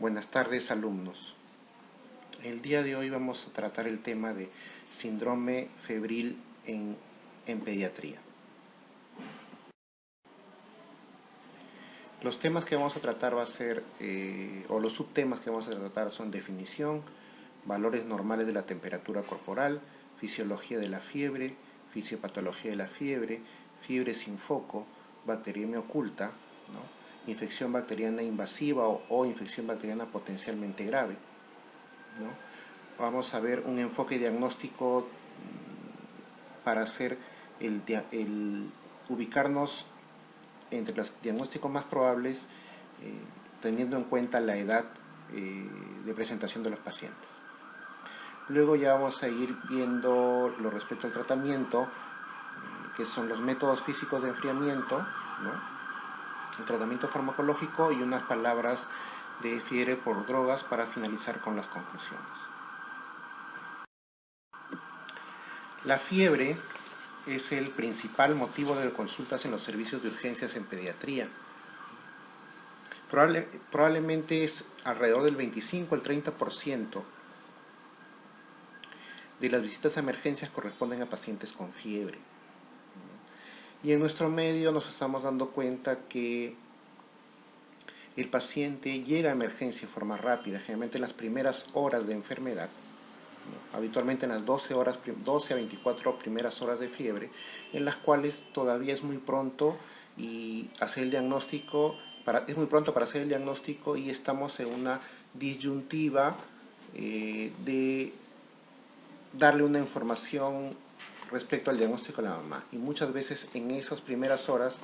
Buenas tardes, alumnos. El día de hoy vamos a tratar el tema de síndrome febril en pediatría. Los temas que vamos a tratar va a ser, o los subtemas que vamos a tratar son definición, valores normales de la temperatura corporal, fisiología de la fiebre, fisiopatología de la fiebre, fiebre sin foco, bacteriemia oculta, ¿no? Infección bacteriana invasiva o infección bacteriana potencialmente grave, ¿no? Vamos a ver un enfoque diagnóstico para hacer ubicarnos entre los diagnósticos más probables, teniendo en cuenta la edad de presentación de los pacientes. Luego ya vamos a ir viendo lo respecto al tratamiento, que son los métodos físicos de enfriamiento, ¿no? El tratamiento farmacológico y unas palabras de fiebre por drogas para finalizar con las conclusiones. La fiebre es el principal motivo de consultas en los servicios de urgencias en pediatría. Probablemente es alrededor del 25 al 30% de las visitas a emergencias corresponden a pacientes con fiebre. Y en nuestro medio nos estamos dando cuenta que el paciente llega a emergencia en forma rápida, generalmente en las primeras horas de enfermedad, ¿no? Habitualmente en las 12 a 24 primeras horas de fiebre, en las cuales todavía es muy pronto y hacer el diagnóstico, es muy pronto para hacer el diagnóstico y estamos en una disyuntiva de darle una información respecto al diagnóstico a la mamá. Y muchas veces en esas primeras horas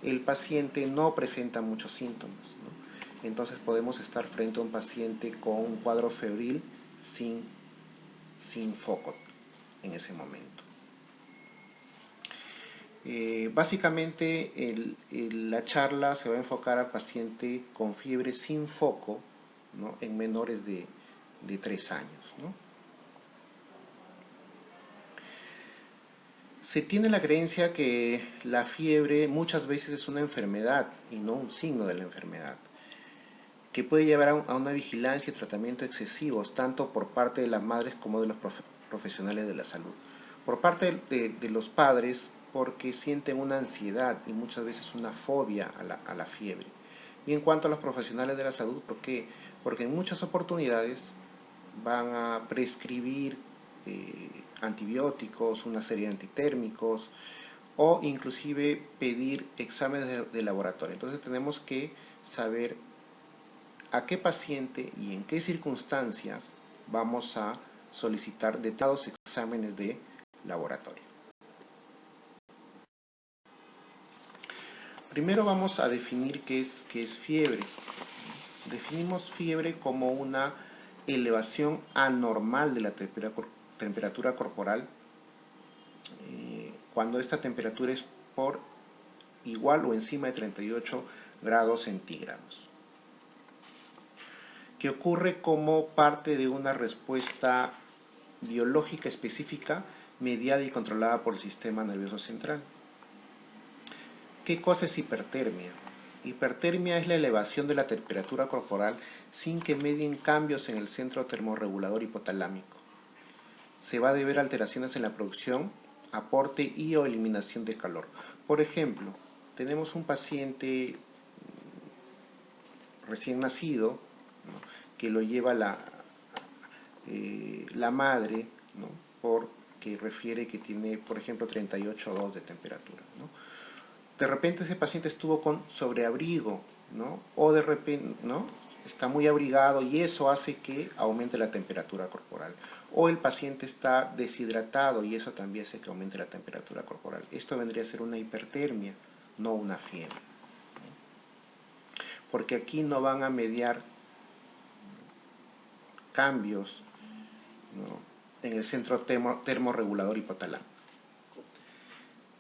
el paciente no presenta muchos síntomas, ¿no? Entonces podemos estar frente a un paciente con un cuadro febril sin foco en ese momento. Básicamente la charla se va a enfocar al paciente con fiebre sin foco, ¿no? En menores de 3 años, ¿no? Se tiene la creencia que la fiebre muchas veces es una enfermedad y no un signo de la enfermedad, que puede llevar a una vigilancia y tratamiento excesivos, tanto por parte de las madres como de los profesionales de la salud. Por parte de los padres, porque sienten una ansiedad y muchas veces una fobia a la fiebre. Y en cuanto a los profesionales de la salud, ¿por qué? Porque en muchas oportunidades van a prescribir antibióticos, una serie de antitérmicos o inclusive pedir exámenes de laboratorio. Entonces tenemos que saber a qué paciente y en qué circunstancias vamos a solicitar determinados exámenes de laboratorio. Primero vamos a definir qué es fiebre. Definimos fiebre como una elevación anormal de la temperatura corporal cuando esta temperatura es por igual o encima de 38 grados centígrados, que ocurre como parte de una respuesta biológica específica mediada y controlada por el sistema nervioso central. ¿Qué cosa es hipertermia? Hipertermia es la elevación de la temperatura corporal sin que medien cambios en el centro termorregulador hipotalámico. Se va a deber a alteraciones en la producción, aporte y o eliminación de calor. Por ejemplo, tenemos un paciente recién nacido, ¿no? Que lo lleva la madre, ¿no? Porque refiere que tiene, por ejemplo, 38,2 de temperatura, ¿no? De repente ese paciente estuvo con sobreabrigo, ¿no? O de repente, ¿no? Está muy abrigado y eso hace que aumente la temperatura corporal. O el paciente está deshidratado y eso también hace que aumente la temperatura corporal. Esto vendría a ser una hipertermia, no una fiebre. Porque aquí no van a mediar cambios, ¿no? En el centro termorregulador hipotalámico.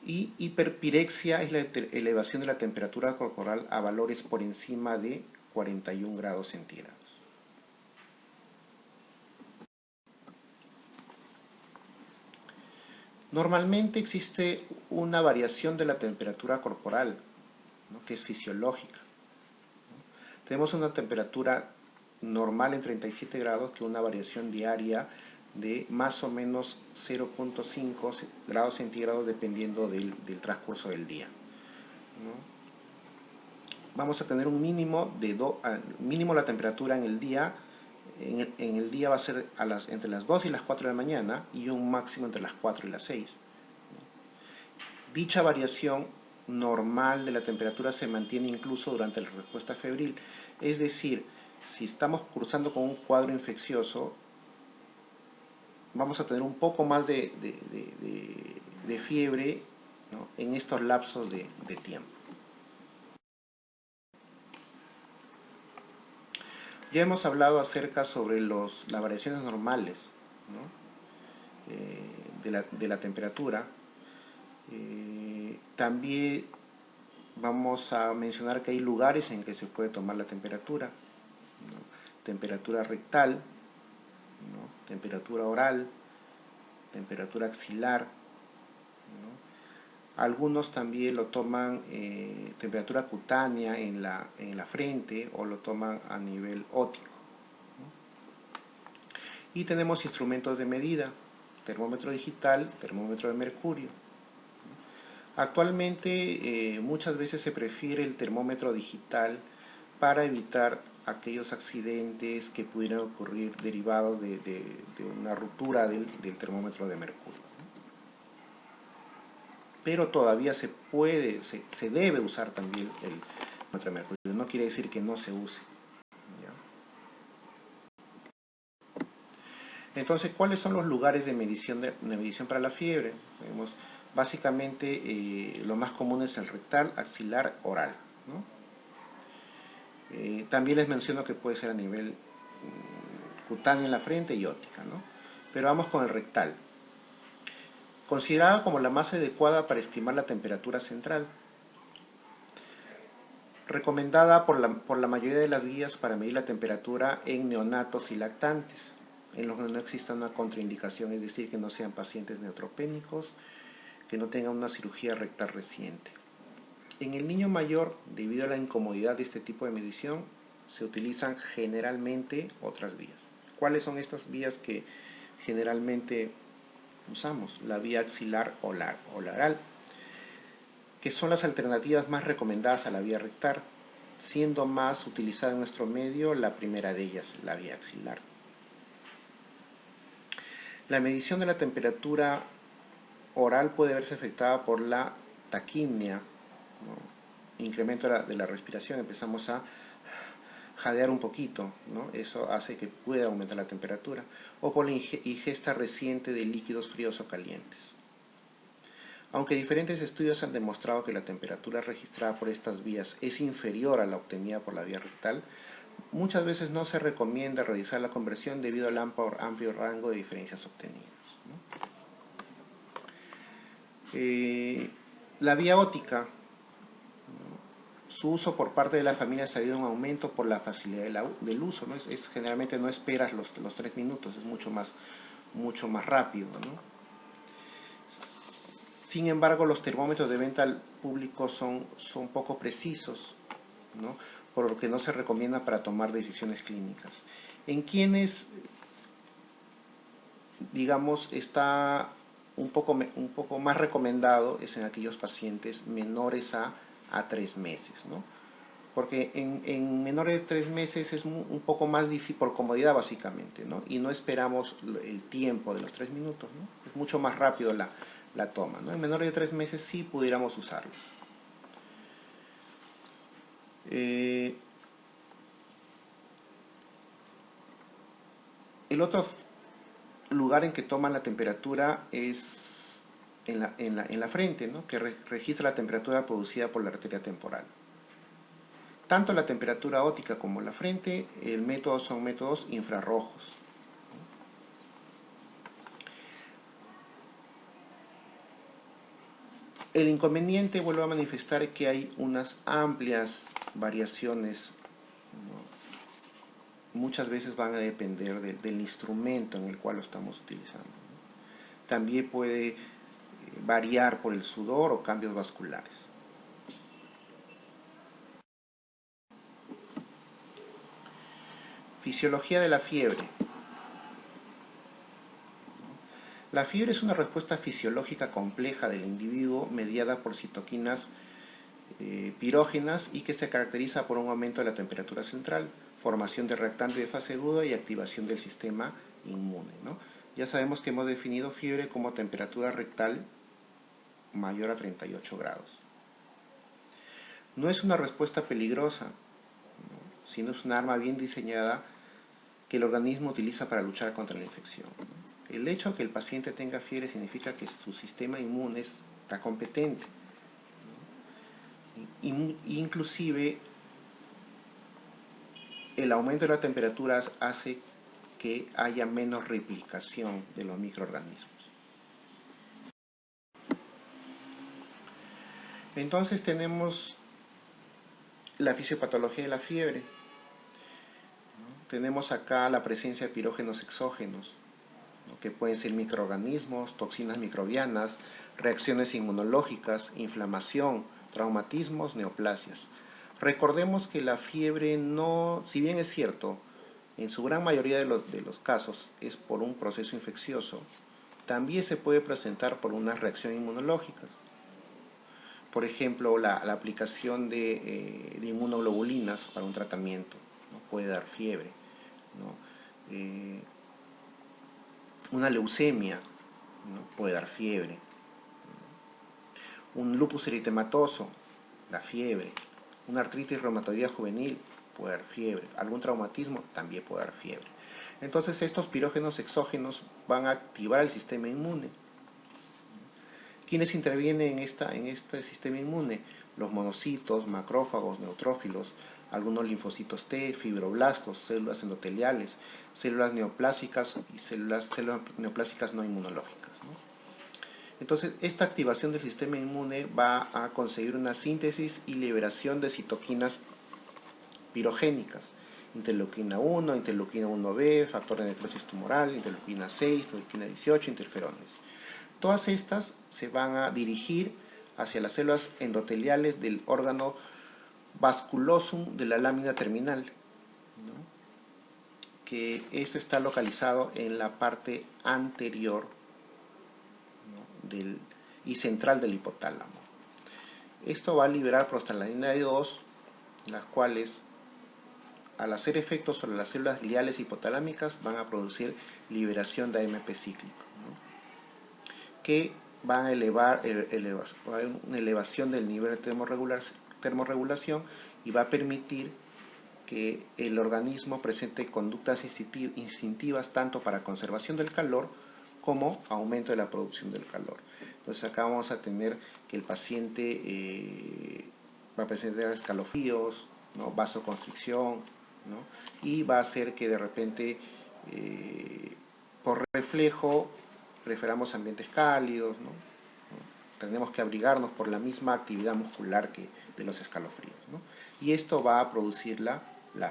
Y hiperpirexia es la elevación de la temperatura corporal a valores por encima de 41 grados centígrados. Normalmente existe una variación de la temperatura corporal, ¿no? Que es fisiológica, ¿no? Tenemos una temperatura normal en 37 grados que una variación diaria de más o menos 0,5 grados centígrados dependiendo del transcurso del día, ¿no? Vamos a tener un mínimo mínimo la temperatura en el día. En el día va a ser entre las 2 y las 4 de la mañana y un máximo entre las 4 y las 6. Dicha variación normal de la temperatura se mantiene incluso durante la respuesta febril. Es decir, si estamos cursando con un cuadro infeccioso, vamos a tener un poco más de fiebre, ¿no?, en estos lapsos de tiempo. Ya hemos hablado acerca sobre las variaciones normales, ¿no?, de la temperatura. También vamos a mencionar que hay lugares en que se puede tomar la temperatura, ¿no? Temperatura rectal, ¿no?, temperatura oral, temperatura axilar, ¿no? Algunos también lo toman temperatura cutánea en la frente o lo toman a nivel óptico, ¿no? Y tenemos instrumentos de medida, termómetro digital, termómetro de mercurio. Actualmente muchas veces se prefiere el termómetro digital para evitar aquellos accidentes que pudieran ocurrir derivados de una ruptura del termómetro de mercurio. Pero todavía se debe usar también el termómetro de mercurio. No quiere decir que no se use, ¿ya? Entonces, ¿cuáles son los lugares de medición para la fiebre? Vemos, básicamente, lo más común es el rectal, axilar, oral, ¿no? También les menciono que puede ser a nivel cutáneo en la frente y óptica, ¿no? Pero vamos con el rectal. Considerada como la más adecuada para estimar la temperatura central. Recomendada por la mayoría de las guías para medir la temperatura en neonatos y lactantes, en los que no exista una contraindicación, es decir, que no sean pacientes neutropénicos, que no tengan una cirugía rectal reciente. En el niño mayor, debido a la incomodidad de este tipo de medición, se utilizan generalmente otras vías. ¿Cuáles son estas vías que generalmente usamos? La vía axilar o oral, que son las alternativas más recomendadas a la vía rectal, siendo más utilizada en nuestro medio la primera de ellas, la vía axilar. La medición de la temperatura oral puede verse afectada por la taquimia, ¿no?, incremento de la respiración, empezamos a jadear un poquito, ¿no? Eso hace que pueda aumentar la temperatura, o por la ingesta reciente de líquidos fríos o calientes. Aunque diferentes estudios han demostrado que la temperatura registrada por estas vías es inferior a la obtenida por la vía rectal, muchas veces no se recomienda realizar la conversión debido al amplio rango de diferencias obtenidas, ¿no? La vía óptica, ¿no?, su uso por parte de la familia ha salido en aumento por la facilidad del uso, ¿no? Generalmente no esperas los 3 minutos, es mucho más rápido, ¿no? Sin embargo, los termómetros de venta al público son poco precisos, ¿no?, por lo que no se recomienda para tomar decisiones clínicas. En quienes, digamos, está un poco más recomendado es en aquellos pacientes menores a 3 meses, ¿no? Porque en menores de 3 meses es un poco más difícil, por comodidad básicamente, ¿no? Y no esperamos el tiempo de los 3 minutos, ¿no? Es mucho más rápido la toma, ¿no? En menores de 3 meses sí pudiéramos usarlo. El otro lugar en que toman la temperatura es en la frente, ¿no?, que registra la temperatura producida por la arteria temporal. Tanto la temperatura óptica como la frente, son métodos infrarrojos. El inconveniente, vuelvo a manifestar, que hay unas amplias variaciones, ¿no? Muchas veces van a depender del instrumento en el cual lo estamos utilizando, ¿no? También puede variar por el sudor o cambios vasculares. Fisiología de la fiebre. La fiebre es una respuesta fisiológica compleja del individuo mediada por citoquinas pirógenas y que se caracteriza por un aumento de la temperatura central, formación de reactante de fase aguda y activación del sistema inmune, ¿no? Ya sabemos que hemos definido fiebre como temperatura rectal mayor a 38 grados. No es una respuesta peligrosa, ¿no?, sino es un arma bien diseñada que el organismo utiliza para luchar contra la infección, ¿no? El hecho de que el paciente tenga fiebre significa que su sistema inmune está competente, ¿no? Inclusive el aumento de las temperaturas hace que haya menos replicación de los microorganismos. Entonces tenemos la fisiopatología de la fiebre, ¿no? Tenemos acá la presencia de pirógenos exógenos, ¿no?, que pueden ser microorganismos, toxinas microbianas, reacciones inmunológicas, inflamación, traumatismos, neoplasias. Recordemos que la fiebre no, si bien es cierto, en su gran mayoría de los casos es por un proceso infeccioso, también se puede presentar por una reacción inmunológica. Por ejemplo, la aplicación de inmunoglobulinas para un tratamiento, ¿no?, puede dar fiebre, ¿no? Una leucemia, ¿no?, puede dar fiebre. Un lupus eritematoso da fiebre. Una artritis reumatoidea juvenil puede dar fiebre. Algún traumatismo también puede dar fiebre. Entonces estos pirógenos exógenos van a activar el sistema inmune. ¿Quiénes intervienen en este sistema inmune? Los monocitos, macrófagos, neutrófilos, algunos linfocitos T, fibroblastos, células endoteliales, células neoplásicas y células neoplásicas no inmunológicas, ¿no? Entonces, esta activación del sistema inmune va a conseguir una síntesis y liberación de citoquinas pirogénicas, interleuquina 1, interleuquina 1b, factor de necrosis tumoral, interleuquina 6, interleuquina 18, interferones. Todas estas se van a dirigir hacia las células endoteliales del órgano vasculosum de la lámina terminal, ¿no?, que esto está localizado en la parte anterior, ¿no?, y central del hipotálamo. Esto va a liberar prostaglandina D2, las cuales, al hacer efectos sobre las células gliales hipotalámicas, van a producir liberación de AMP cíclico, ¿no?, que van a elevar una elevación del nivel de termorregulación y va a permitir que el organismo presente conductas instintivas tanto para conservación del calor como aumento de la producción del calor. Entonces acá vamos a tener que el paciente va a presentar escalofríos, ¿no?, vasoconstricción, ¿no?, y va a hacer que de repente por reflejo preferamos ambientes cálidos, ¿no? Tenemos que abrigarnos por la misma actividad muscular que de los escalofríos, ¿no? Y esto va a producir la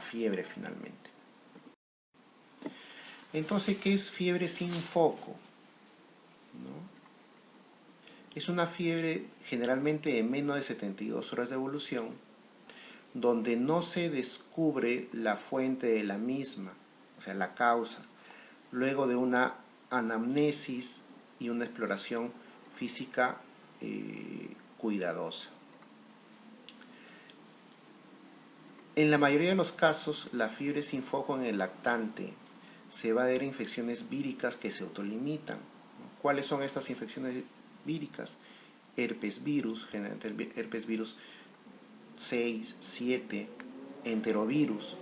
fiebre finalmente. Entonces, ¿qué es fiebre sin foco?, ¿no? Es una fiebre generalmente de menos de 72 horas de evolución, donde no se descubre la fuente de la misma, o sea, la causa, luego de una anamnesis y una exploración física cuidadosa. En la mayoría de los casos, la fiebre sin foco en el lactante se va a deber a infecciones víricas que se autolimitan. ¿Cuáles son estas infecciones víricas? Herpes virus, generalmente herpes virus 6, 7, enterovirus,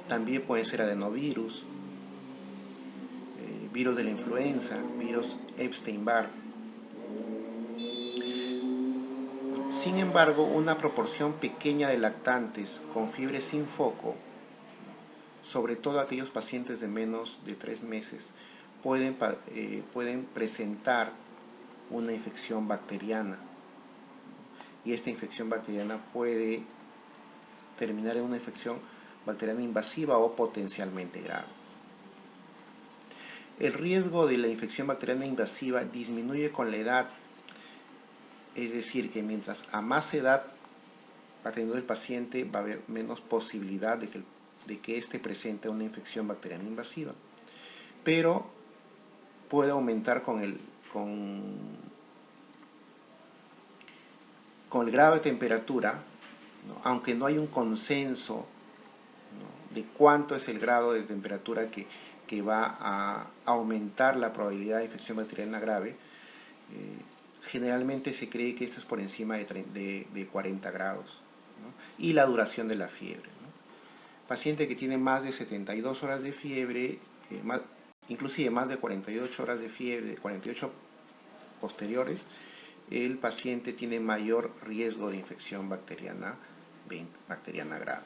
también puede ser adenovirus, virus de la influenza, virus Epstein-Barr. Sin embargo, una proporción pequeña de lactantes con fiebre sin foco, sobre todo aquellos pacientes de menos de 3 meses, pueden presentar una infección bacteriana. Y esta infección bacteriana puede terminar en una infección bacteriana invasiva o potencialmente grave. El riesgo de la infección bacteriana invasiva disminuye con la edad, es decir, que mientras a más edad va teniendo el paciente, va a haber menos posibilidad de que de que éste presenta una infección bacteriana invasiva, pero puede aumentar con el grado de temperatura, ¿no? Aunque no hay un consenso, ¿no?, de cuánto es el grado de temperatura que va a aumentar la probabilidad de infección bacteriana grave. Generalmente se cree que esto es por encima de 40 grados, ¿no? Y la duración de la fiebre, ¿no? Paciente que tiene más de 72 horas de fiebre, inclusive más de 48 horas de fiebre, 48 posteriores, el paciente tiene mayor riesgo de infección bacteriana grave.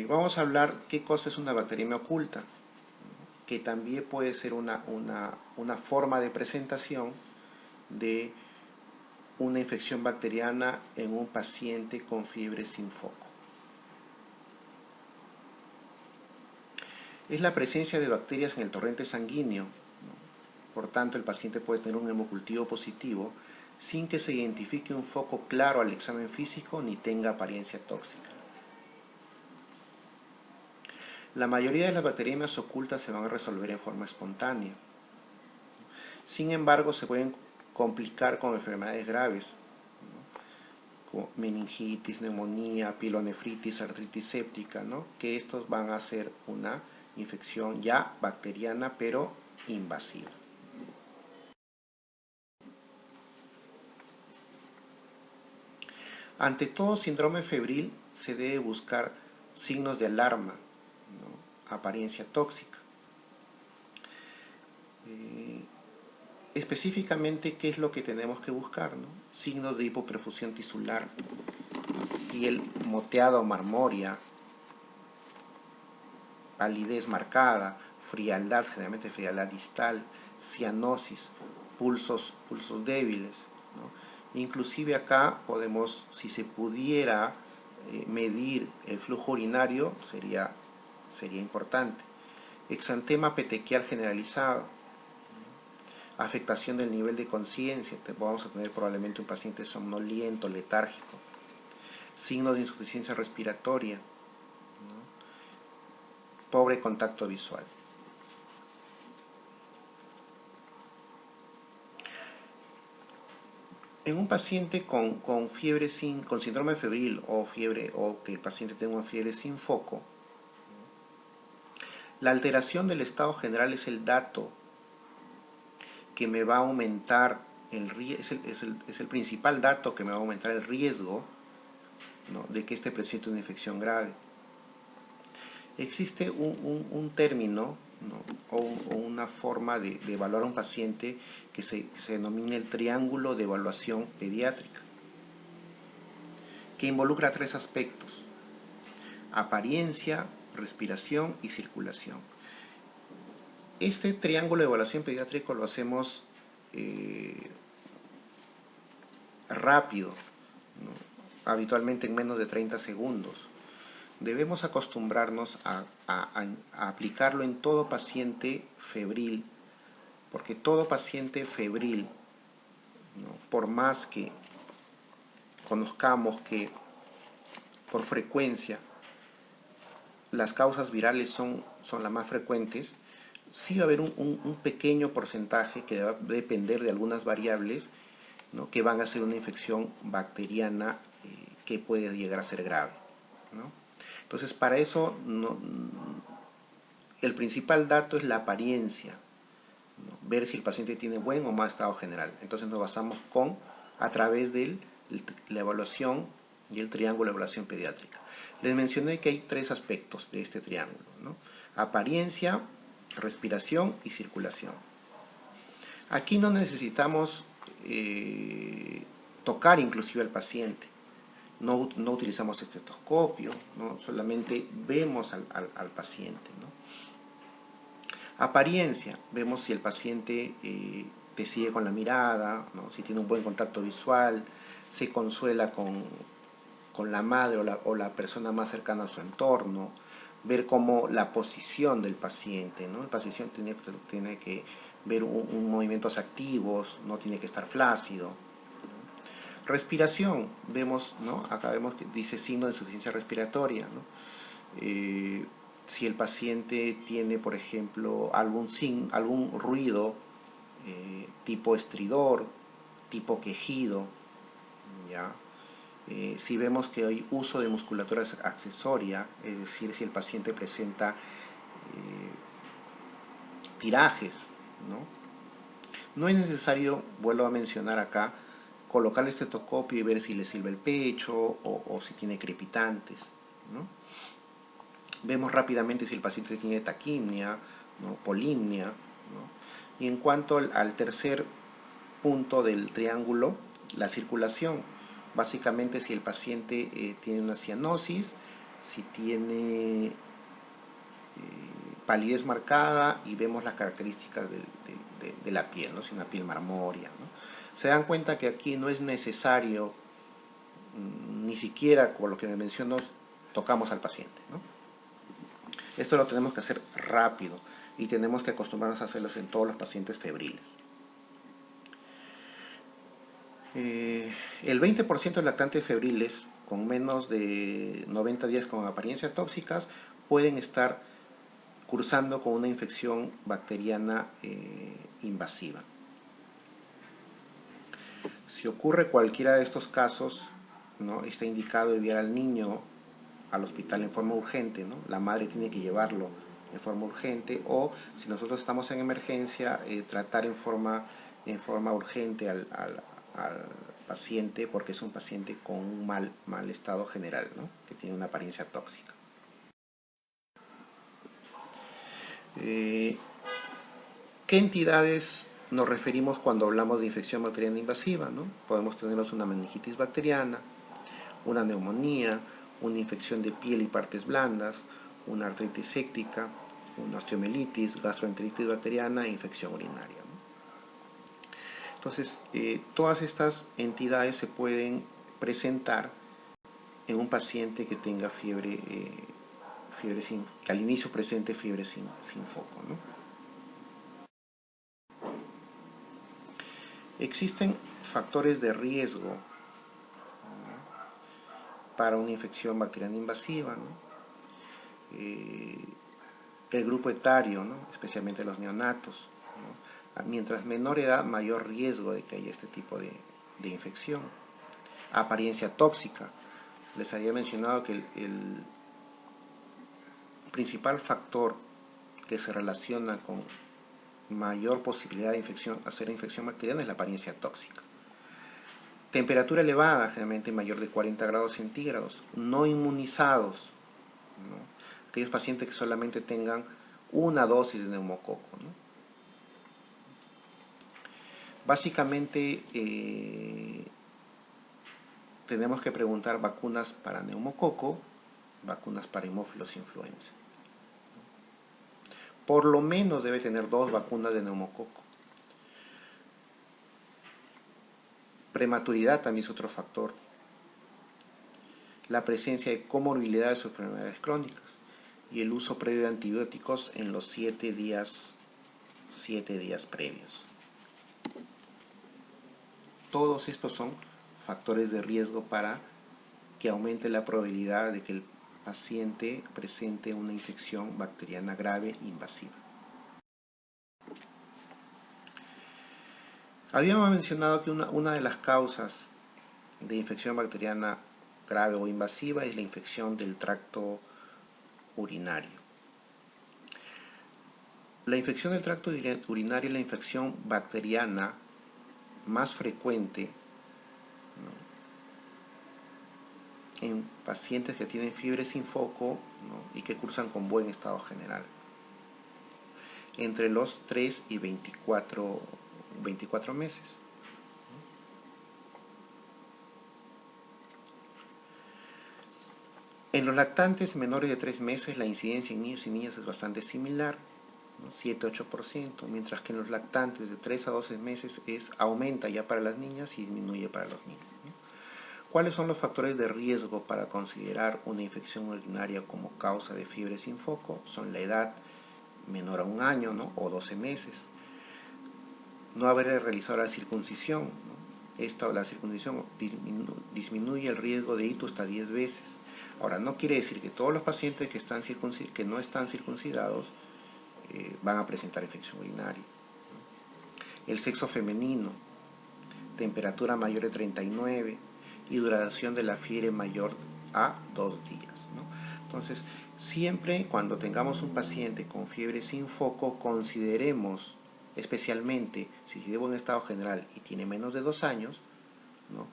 Vamos a hablar qué cosa es una bacteriemia oculta, que también puede ser una forma de presentación de una infección bacteriana en un paciente con fiebre sin foco. Es la presencia de bacterias en el torrente sanguíneo, ¿no? Por tanto, el paciente puede tener un hemocultivo positivo sin que se identifique un foco claro al examen físico ni tenga apariencia tóxica. La mayoría de las bacteriemias ocultas se van a resolver en forma espontánea. Sin embargo, se pueden complicar con enfermedades graves, ¿no?, como meningitis, neumonía, pielonefritis, artritis séptica, ¿no?, que estos van a ser una infección ya bacteriana pero invasiva. Ante todo síndrome febril se debe buscar signos de alarma, ¿no?, apariencia tóxica. Específicamente, ¿qué es lo que tenemos que buscar, ¿no? Signos de hipoperfusión tisular, piel moteada o marmórea, palidez marcada, frialdad, generalmente frialdad distal, cianosis, pulsos débiles, ¿no? Inclusive acá podemos, si se pudiera medir el flujo urinario, sería importante. Exantema petequial generalizado, afectación del nivel de conciencia, vamos a tener probablemente un paciente somnoliento, letárgico, signos de insuficiencia respiratoria, ¿no?, pobre contacto visual. En un paciente con fiebre con síndrome febril o que el paciente tenga una fiebre sin foco, la alteración del estado general es el dato que me va a aumentar es el principal dato que me va a aumentar el riesgo, ¿no?, de que este presente una infección grave. Existe un término, ¿no?, o una forma de evaluar a un paciente que se denomina el triángulo de evaluación pediátrica, que involucra 3 aspectos: apariencia, respiración y circulación. Este triángulo de evaluación pediátrico lo hacemos rápido, ¿no?, habitualmente en menos de 30 segundos. Debemos acostumbrarnos a aplicarlo en todo paciente febril, porque todo paciente febril, ¿no?, por más que conozcamos que por frecuencia las causas virales son las más frecuentes, sí va a haber un pequeño porcentaje que va a depender de algunas variables, ¿no?, que van a ser una infección bacteriana que puede llegar a ser grave, ¿no? Entonces, para eso, el principal dato es la apariencia, ¿no?, ver si el paciente tiene buen o mal estado general. Entonces nos basamos a través de la evaluación y el triángulo de evaluación pediátrica. Les mencioné que hay 3 aspectos de este triángulo, ¿no? Apariencia, respiración y circulación. Aquí no necesitamos tocar inclusive al paciente. No utilizamos estetoscopio, ¿no?, solamente vemos al paciente, ¿no? Apariencia, vemos si el paciente te sigue con la mirada, ¿no?, si tiene un buen contacto visual, se consuela con la madre o la persona más cercana a su entorno, ver cómo la posición del paciente, ¿no? El paciente tiene que ver movimientos activos, no tiene que estar flácido, ¿no? Respiración, vemos, ¿no? Acá vemos que dice signo de insuficiencia respiratoria, ¿no? Si el paciente tiene, por ejemplo, algún ruido tipo estridor, tipo quejido, ¿ya? Si vemos que hay uso de musculatura accesoria, es decir, si el paciente presenta tirajes, ¿no? No es necesario, vuelvo a mencionar acá, colocar el estetoscopio y ver si le silba el pecho o si tiene crepitantes, ¿no? Vemos rápidamente si el paciente tiene taquimia, ¿no? Polimnia, ¿no? Y en cuanto al tercer punto del triángulo, la circulación, básicamente si el paciente tiene una cianosis, si tiene palidez marcada y vemos las características de la piel, ¿no? Si una piel marmórea, ¿no? Se dan cuenta que aquí no es necesario, ni siquiera con lo que me menciono, tocamos al paciente, ¿no? Esto lo tenemos que hacer rápido y tenemos que acostumbrarnos a hacerlo en todos los pacientes febriles. El 20% de lactantes febriles con menos de 90 días con apariencias tóxicas pueden estar cursando con una infección bacteriana invasiva. Si ocurre cualquiera de estos casos, ¿no? Está indicado enviar al niño al hospital en forma urgente, ¿no? La madre tiene que llevarlo en forma urgente, o si nosotros estamos en emergencia, tratar en forma urgente al paciente, porque es un paciente con un mal estado general, ¿no? Que tiene una apariencia tóxica. ¿Qué entidades nos referimos cuando hablamos de infección bacteriana invasiva, ¿no? Podemos tener una meningitis bacteriana, una neumonía, una infección de piel y partes blandas, una artritis séptica, una osteomielitis, gastroenteritis bacteriana e infección urinaria, ¿no? Entonces, todas estas entidades se pueden presentar en un paciente que tenga fiebre, que al inicio presente fiebre sin foco, ¿no? Existen factores de riesgo, ¿no?, para una infección bacteriana invasiva, ¿no? El grupo etario, ¿no?, especialmente los neonatos, ¿no? Mientras menor edad, mayor riesgo de que haya este tipo de infección. Apariencia tóxica. Les había mencionado que el principal factor que se relaciona con mayor posibilidad de hacer infección bacteriana es la apariencia tóxica. Temperatura elevada, generalmente mayor de 40 grados centígrados. No inmunizados, ¿no? Aquellos pacientes que solamente tengan una dosis de neumococo, ¿no? Básicamente tenemos que preguntar vacunas para neumococo, vacunas para hemófilos influenza. Por lo menos debe tener 2 vacunas de neumococo. Prematuridad también es otro factor. La presencia de comorbilidades o enfermedades crónicas y el uso previo de antibióticos en los 7 días previos. Todos estos son factores de riesgo para que aumente la probabilidad de que el paciente presente una infección bacteriana grave invasiva. Habíamos mencionado que una de las causas de infección bacteriana grave o invasiva es la infección del tracto urinario. La infección del tracto urinario es la infección bacteriana más frecuente, ¿no?, en pacientes que tienen fiebre sin foco, ¿no?, y que cursan con buen estado general, entre los 3 y 24 meses. En los lactantes menores de 3 meses la incidencia en niños y niñas es bastante similar, ¿no?, 7-8%, mientras que en los lactantes de 3 a 12 meses aumenta ya para las niñas y disminuye para los niños, ¿no? ¿Cuáles son los factores de riesgo para considerar una infección urinaria como causa de fiebre sin foco? Son la edad menor a 1 año, ¿no?, o 12 meses, no haber realizado la circuncisión, ¿no?, la circuncisión disminuye el riesgo de ictus hasta 10 veces. Ahora, no quiere decir que todos los pacientes que no están circuncidados van a presentar infección urinaria. El sexo femenino, temperatura mayor de 39 y duración de la fiebre mayor a 2 días, ¿no? Entonces, siempre cuando tengamos un paciente con fiebre sin foco, consideremos, especialmente si lleva un estado general y tiene menos de 2 años, ¿no?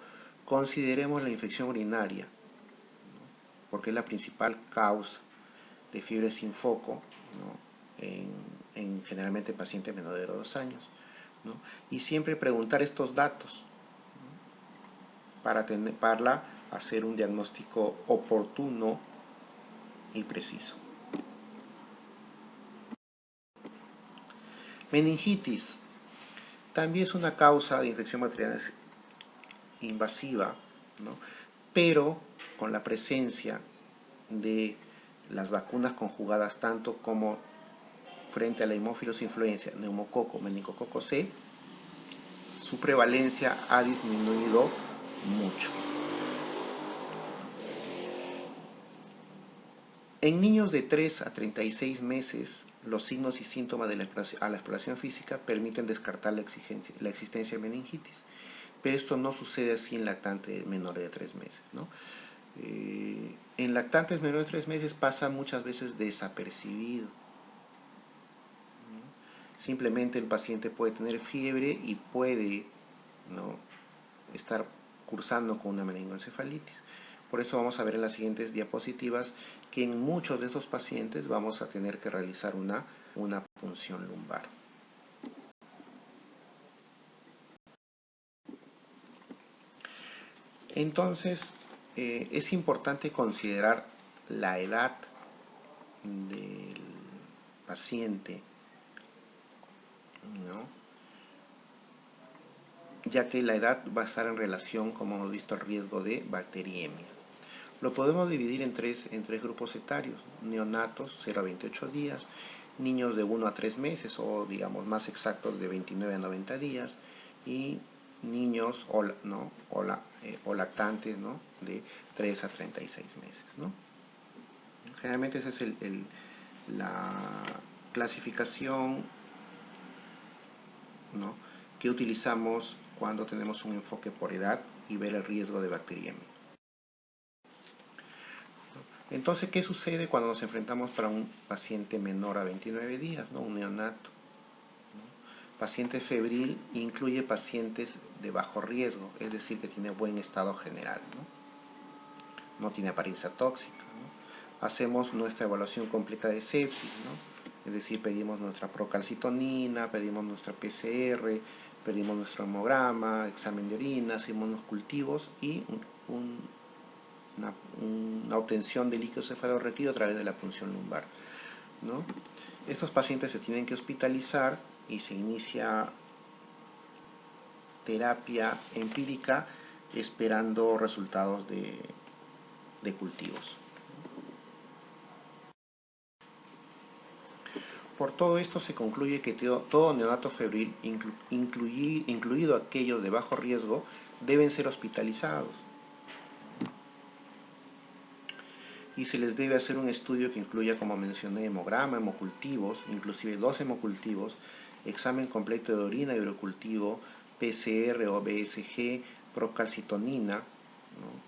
Consideremos la infección urinaria, ¿no? Porque es la principal causa de fiebre sin foco, ¿no? en generalmente pacientes menores de 2 años, ¿no? Y siempre preguntar estos datos, ¿no? para hacer un diagnóstico oportuno y preciso. Meningitis también es una causa de infección bacteriana invasiva, ¿no? Pero con la presencia de las vacunas conjugadas tanto como frente a la Haemophilus influenza, neumococo, meningococo C, su prevalencia ha disminuido mucho. En niños de 3 a 36 meses, los signos y síntomas de la exploración física permiten descartar la existencia de meningitis, pero esto no sucede así en lactantes menores de 3 meses, ¿no? En lactantes menores de 3 meses pasa muchas veces desapercibido, ¿no? Simplemente el paciente puede tener fiebre y puede, ¿no?, estar cursando con una meningoencefalitis. Por eso vamos a ver en las siguientes diapositivas que en muchos de estos pacientes vamos a tener que realizar una punción lumbar. Entonces, es importante considerar la edad del paciente, ¿no?, ya que la edad va a estar en relación, como hemos visto, al riesgo de bacteriemia. Lo podemos dividir en tres grupos etarios: neonatos 0 a 28 días, niños de 1 a 3 meses, o digamos más exactos de 29 a 90 días, y niños o lactantes, ¿no?, de 3 a 36 meses, ¿no? Generalmente esa es la clasificación, ¿no?, que utilizamos cuando tenemos un enfoque por edad y ver el riesgo de bacteriemia. Entonces, ¿qué sucede cuando nos enfrentamos para un paciente menor a 29 días, ¿no?, un neonato, ¿no? Paciente febril incluye pacientes de bajo riesgo, es decir, que tiene buen estado general, ¿no? No tiene apariencia tóxica, ¿no? Hacemos nuestra evaluación completa de sepsis, ¿no? Es decir, pedimos nuestra procalcitonina, pedimos nuestra PCR, pedimos nuestro hemograma, examen de orina, hacemos unos cultivos y una obtención de líquido cefalorraquídeo a través de la punción lumbar, ¿no? Estos pacientes se tienen que hospitalizar y se inicia terapia empírica esperando resultados de cultivos. Por todo esto se concluye que todo neonato febril, incluido aquellos de bajo riesgo, deben ser hospitalizados. Y se les debe hacer un estudio que incluya, como mencioné, hemograma, hemocultivos, inclusive 2 hemocultivos, examen completo de orina y urocultivo, PCR o BSG, procalcitonina, ¿no?,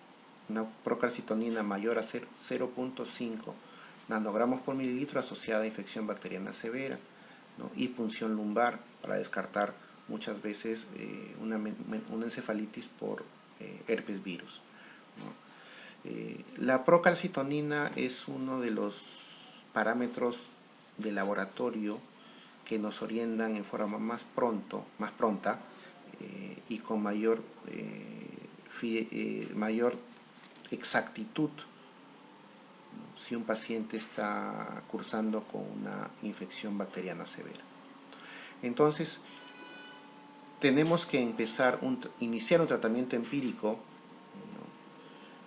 una procalcitonina mayor a 0.5 nanogramos por mililitro asociada a infección bacteriana severa, ¿no?, y punción lumbar para descartar muchas veces una encefalitis por herpes virus, ¿no? La procalcitonina es uno de los parámetros de laboratorio que nos orientan en forma más pronta y con mayor exactitud, ¿no?, si un paciente está cursando con una infección bacteriana severa. Entonces, tenemos que iniciar un tratamiento empírico, ¿no?,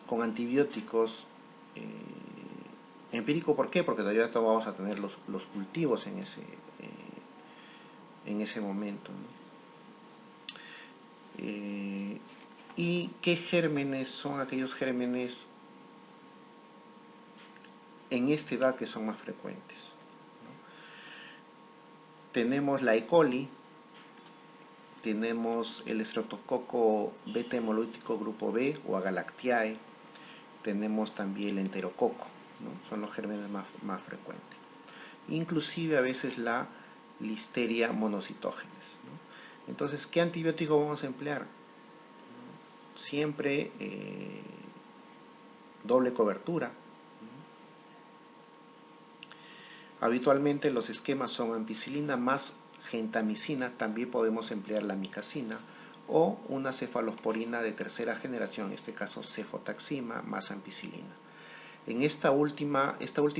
con antibióticos. Empírico, ¿por qué? Porque todavía vamos a tener los cultivos en ese momento, ¿no? ¿Y qué gérmenes son aquellos gérmenes en esta edad que son más frecuentes? Tenemos la E. coli, tenemos el estreptococo beta hemolítico grupo B o Agalactiae, tenemos también el enterococo, ¿no? Son los gérmenes más frecuentes. Inclusive a veces la listeria monocitógenes, ¿no? Entonces, ¿qué antibiótico vamos a emplear? Siempre doble cobertura. Habitualmente los esquemas son ampicilina más gentamicina, también podemos emplear la micacina, o una cefalosporina de tercera generación, en este caso cefotaxima más ampicilina. En esta última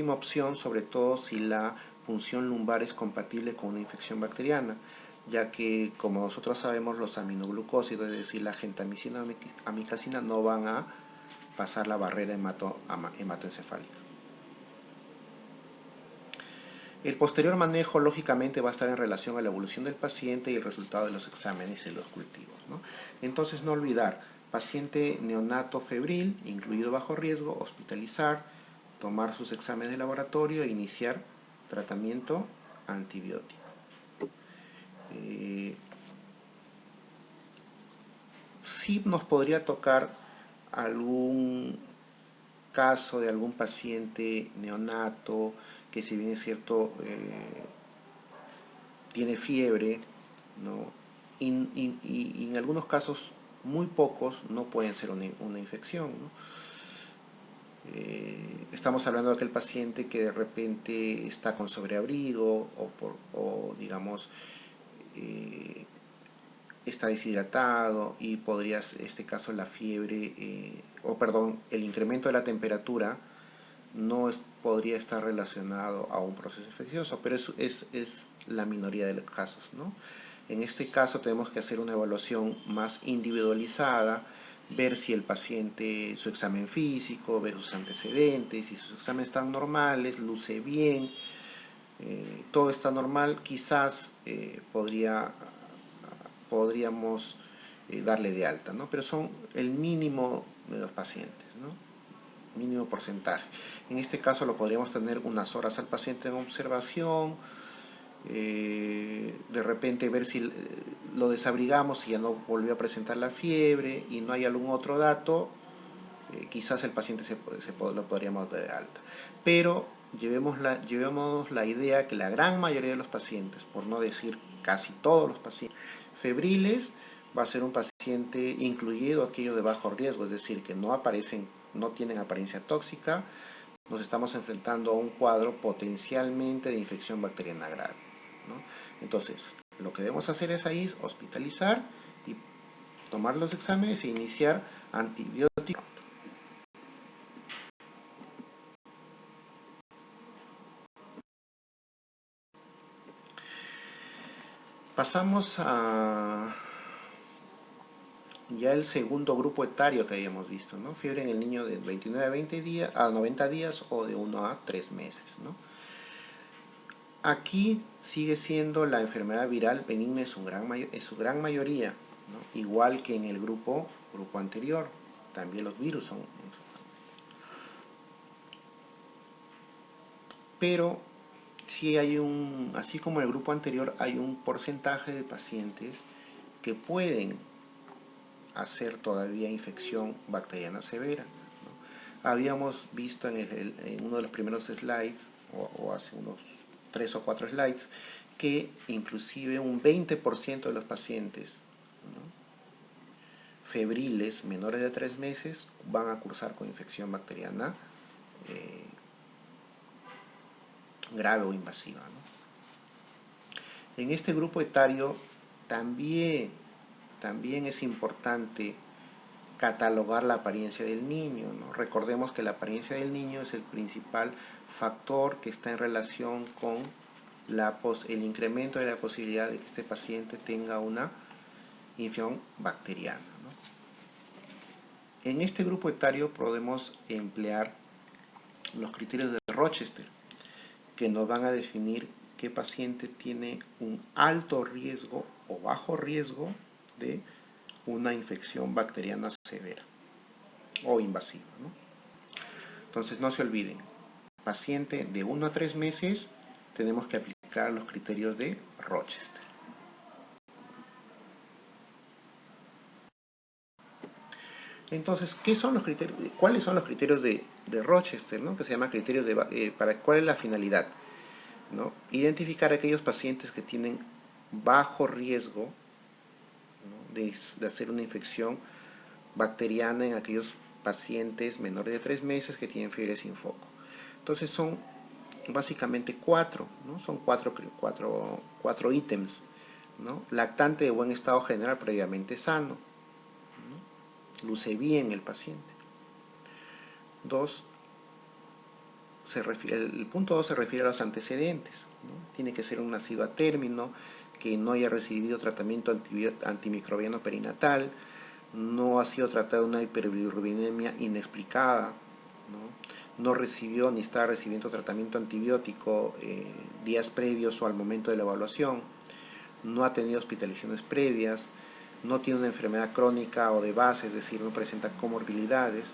opción, sobre todo si la punción lumbar es compatible con una infección bacteriana, ya que, como nosotros sabemos, los aminoglucósidos, es decir, la gentamicina o amicacina, no van a pasar la barrera hematoencefálica. El posterior manejo, lógicamente, va a estar en relación a la evolución del paciente y el resultado de los exámenes y los cultivos, ¿no? Entonces, no olvidar, paciente neonato febril, incluido bajo riesgo, hospitalizar, tomar sus exámenes de laboratorio e iniciar tratamiento antibiótico. Sí nos podría tocar algún caso de algún paciente neonato que, si bien es cierto, tiene fiebre, ¿no? Y en algunos casos, muy pocos, no pueden ser una infección, ¿no? Estamos hablando de aquel paciente que de repente está con sobreabrigo o digamos, está deshidratado y podría, en este caso, la fiebre, el incremento de la temperatura no podría estar relacionado a un proceso infeccioso, pero es la minoría de los casos, ¿no? En este caso tenemos que hacer una evaluación más individualizada, ver si el paciente, su examen físico, ver sus antecedentes, si sus exámenes están normales, luce bien, todo está normal, quizás podríamos darle de alta, ¿no? Pero son el mínimo de los pacientes, ¿no? Mínimo porcentaje. En este caso lo podríamos tener unas horas al paciente en observación, de repente ver si lo desabrigamos y ya no volvió a presentar la fiebre y no hay algún otro dato, quizás el paciente lo podríamos dar de alta. Pero llevemos la idea que la gran mayoría de los pacientes, por no decir casi todos los pacientes febriles, va a ser un paciente, incluido aquello de bajo riesgo, es decir, que no tienen apariencia tóxica. Nos estamos enfrentando a un cuadro potencialmente de infección bacteriana grave, ¿no? Entonces, lo que debemos hacer es ahí hospitalizar y tomar los exámenes e iniciar antibióticos. Pasamos a ya el segundo grupo etario que habíamos visto, ¿no? Fiebre en el niño de 29 a 90 días o de 1 a 3 meses, ¿no? Aquí sigue siendo la enfermedad viral benigna en su gran mayoría, ¿no? Igual que en el grupo anterior, también los virus son. Pero sí así como en el grupo anterior, hay un porcentaje de pacientes que pueden hacer todavía infección bacteriana severa, ¿no? Habíamos visto en uno de los primeros slides, o hace unos 3 o 4 slides, que inclusive un 20% de los pacientes, ¿no?, febriles menores de 3 meses van a cursar con infección bacteriana grave o invasiva, ¿no? En este grupo etario también es importante catalogar la apariencia del niño, ¿no? Recordemos que la apariencia del niño es el principal factor que está en relación con el incremento de la posibilidad de que este paciente tenga una infección bacteriana, ¿no? En este grupo etario podemos emplear los criterios de Rochester, que nos van a definir qué paciente tiene un alto riesgo o bajo riesgo de una infección bacteriana severa o invasiva, ¿no? Entonces no se olviden, paciente de 1 a 3 meses tenemos que aplicar los criterios de Rochester. Entonces, ¿qué son los criterios? ¿Cuáles son los criterios de Rochester, ¿no? Que se llama criterios de ¿cuál es la finalidad? ¿No? Identificar aquellos pacientes que tienen bajo riesgo, ¿no? de hacer una infección bacteriana en aquellos pacientes menores de 3 meses que tienen fiebre sin foco. Entonces son básicamente 4, ¿no? Son cuatro ítems, ¿no? Lactante de buen estado general previamente sano, ¿no? Luce bien el paciente. 2, el punto 2 se refiere a los antecedentes, ¿no? Tiene que ser un nacido a término, que no haya recibido tratamiento antimicrobiano perinatal, no ha sido tratado de una hiperbilirubinemia inexplicada, no recibió ni está recibiendo tratamiento antibiótico días previos o al momento de la evaluación, no ha tenido hospitalizaciones previas, no tiene una enfermedad crónica o de base, es decir, no presenta comorbilidades,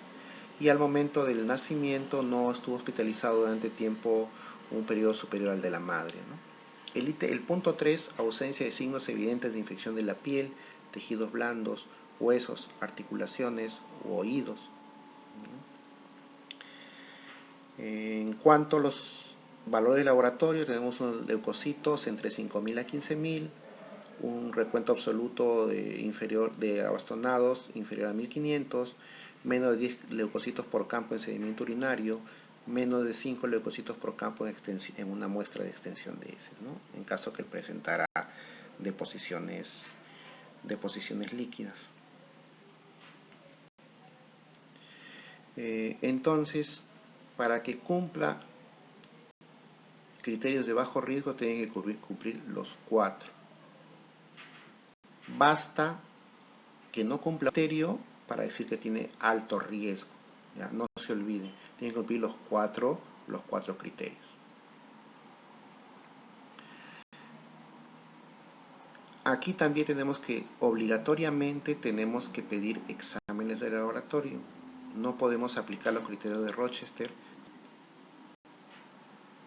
y al momento del nacimiento no estuvo hospitalizado durante tiempo, un periodo superior al de la madre, ¿no? El punto 3, ausencia de signos evidentes de infección de la piel, tejidos blandos, huesos, articulaciones u oídos. En cuanto a los valores de laboratorio, tenemos unos leucocitos entre 5.000 a 15.000, un recuento absoluto de abastonados inferior a 1.500, menos de 10 leucocitos por campo en sedimento urinario, menos de 5 leucocitos por campo en una muestra de extensión de heces, ¿no? En caso que presentara deposiciones líquidas. Entonces, para que cumpla criterios de bajo riesgo, tiene que cumplir los 4. Basta que no cumpla el criterio para decir que tiene alto riesgo. ¿Ya? No se olviden, tiene que cumplir los cuatro criterios. Aquí también obligatoriamente tenemos que pedir exámenes de laboratorio. No podemos aplicar los criterios de Rochester,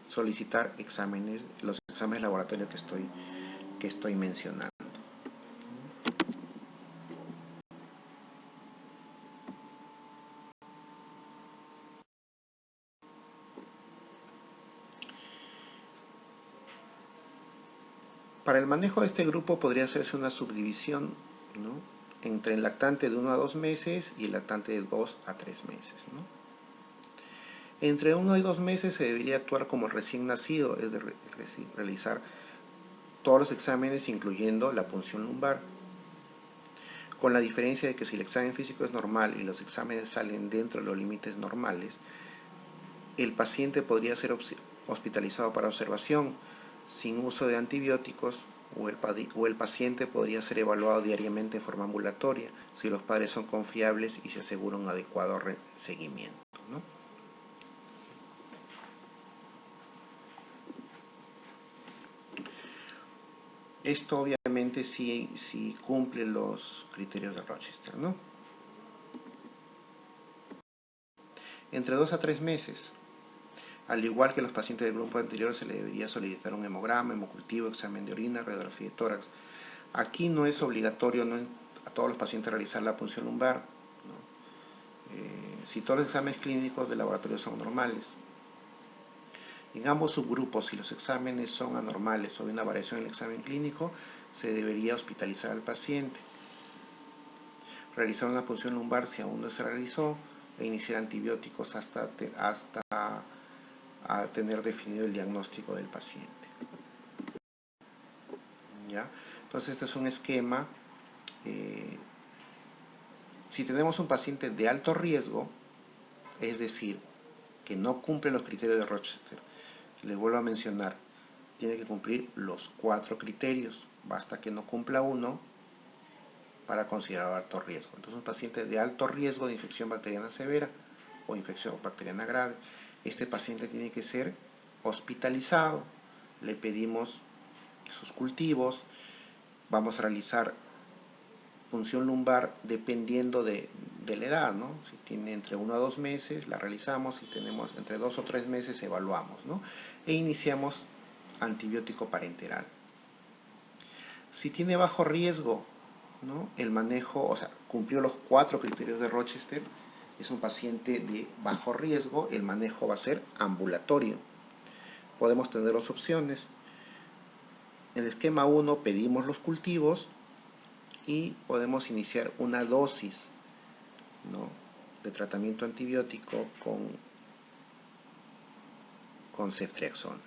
solicitar los exámenes de laboratorio que estoy mencionando. Para el manejo de este grupo podría hacerse una subdivisión, ¿no? Entre el lactante de 1 a 2 meses y el lactante de 2 a 3 meses, ¿no? Entre 1 y 2 meses se debería actuar como recién nacido, es decir, realizar todos los exámenes incluyendo la punción lumbar, con la diferencia de que si el examen físico es normal y los exámenes salen dentro de los límites normales, el paciente podría ser hospitalizado para observación sin uso de antibióticos, o el paciente podría ser evaluado diariamente en forma ambulatoria si los padres son confiables y se asegura un adecuado seguimiento, ¿no? Esto obviamente sí cumple los criterios de Rochester, ¿no? Entre 2 a 3 meses. Al igual que los pacientes del grupo anterior, se le debería solicitar un hemograma, hemocultivo, examen de orina, radiografía de tórax. Aquí no es obligatorio a todos los pacientes realizar la punción lumbar, ¿no? Si todos los exámenes clínicos del laboratorio son normales. En ambos subgrupos, si los exámenes son anormales o hay una variación en el examen clínico, se debería hospitalizar al paciente. Realizar una punción lumbar si aún no se realizó e iniciar antibióticos hasta a tener definido el diagnóstico del paciente. ¿Ya? Entonces este es un esquema. Si tenemos un paciente de alto riesgo, es decir, que no cumple los criterios de Rochester, les vuelvo a mencionar, tiene que cumplir los 4 criterios, basta que no cumpla uno para considerar alto riesgo. Entonces un paciente de alto riesgo de infección bacteriana severa o infección bacteriana grave, este paciente tiene que ser hospitalizado, le pedimos sus cultivos, vamos a realizar punción lumbar dependiendo de la edad, ¿no? Si tiene entre 1 a 2 meses, la realizamos. Si tenemos entre 2 o 3 meses, evaluamos, ¿no? E iniciamos antibiótico parenteral. Si tiene bajo riesgo, ¿no? El manejo, o sea, cumplió los 4 criterios de Rochester, es un paciente de bajo riesgo, el manejo va a ser ambulatorio. Podemos tener dos opciones. En el esquema 1 pedimos los cultivos y podemos iniciar una dosis, ¿no?, de tratamiento antibiótico con ceftriaxona,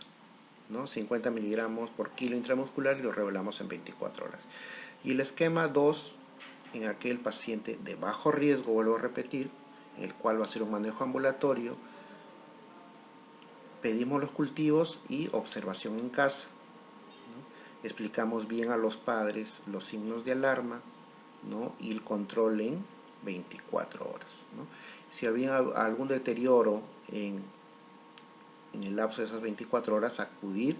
¿no? 50 miligramos por kilo intramuscular, y lo revelamos en 24 horas. Y el esquema 2, en aquel paciente de bajo riesgo, vuelvo a repetir, en el cual va a ser un manejo ambulatorio, pedimos los cultivos y observación en casa, ¿no? Explicamos bien a los padres los signos de alarma, ¿no?, y el control en 24 horas, ¿no? Si había algún deterioro en el lapso de esas 24 horas, acudir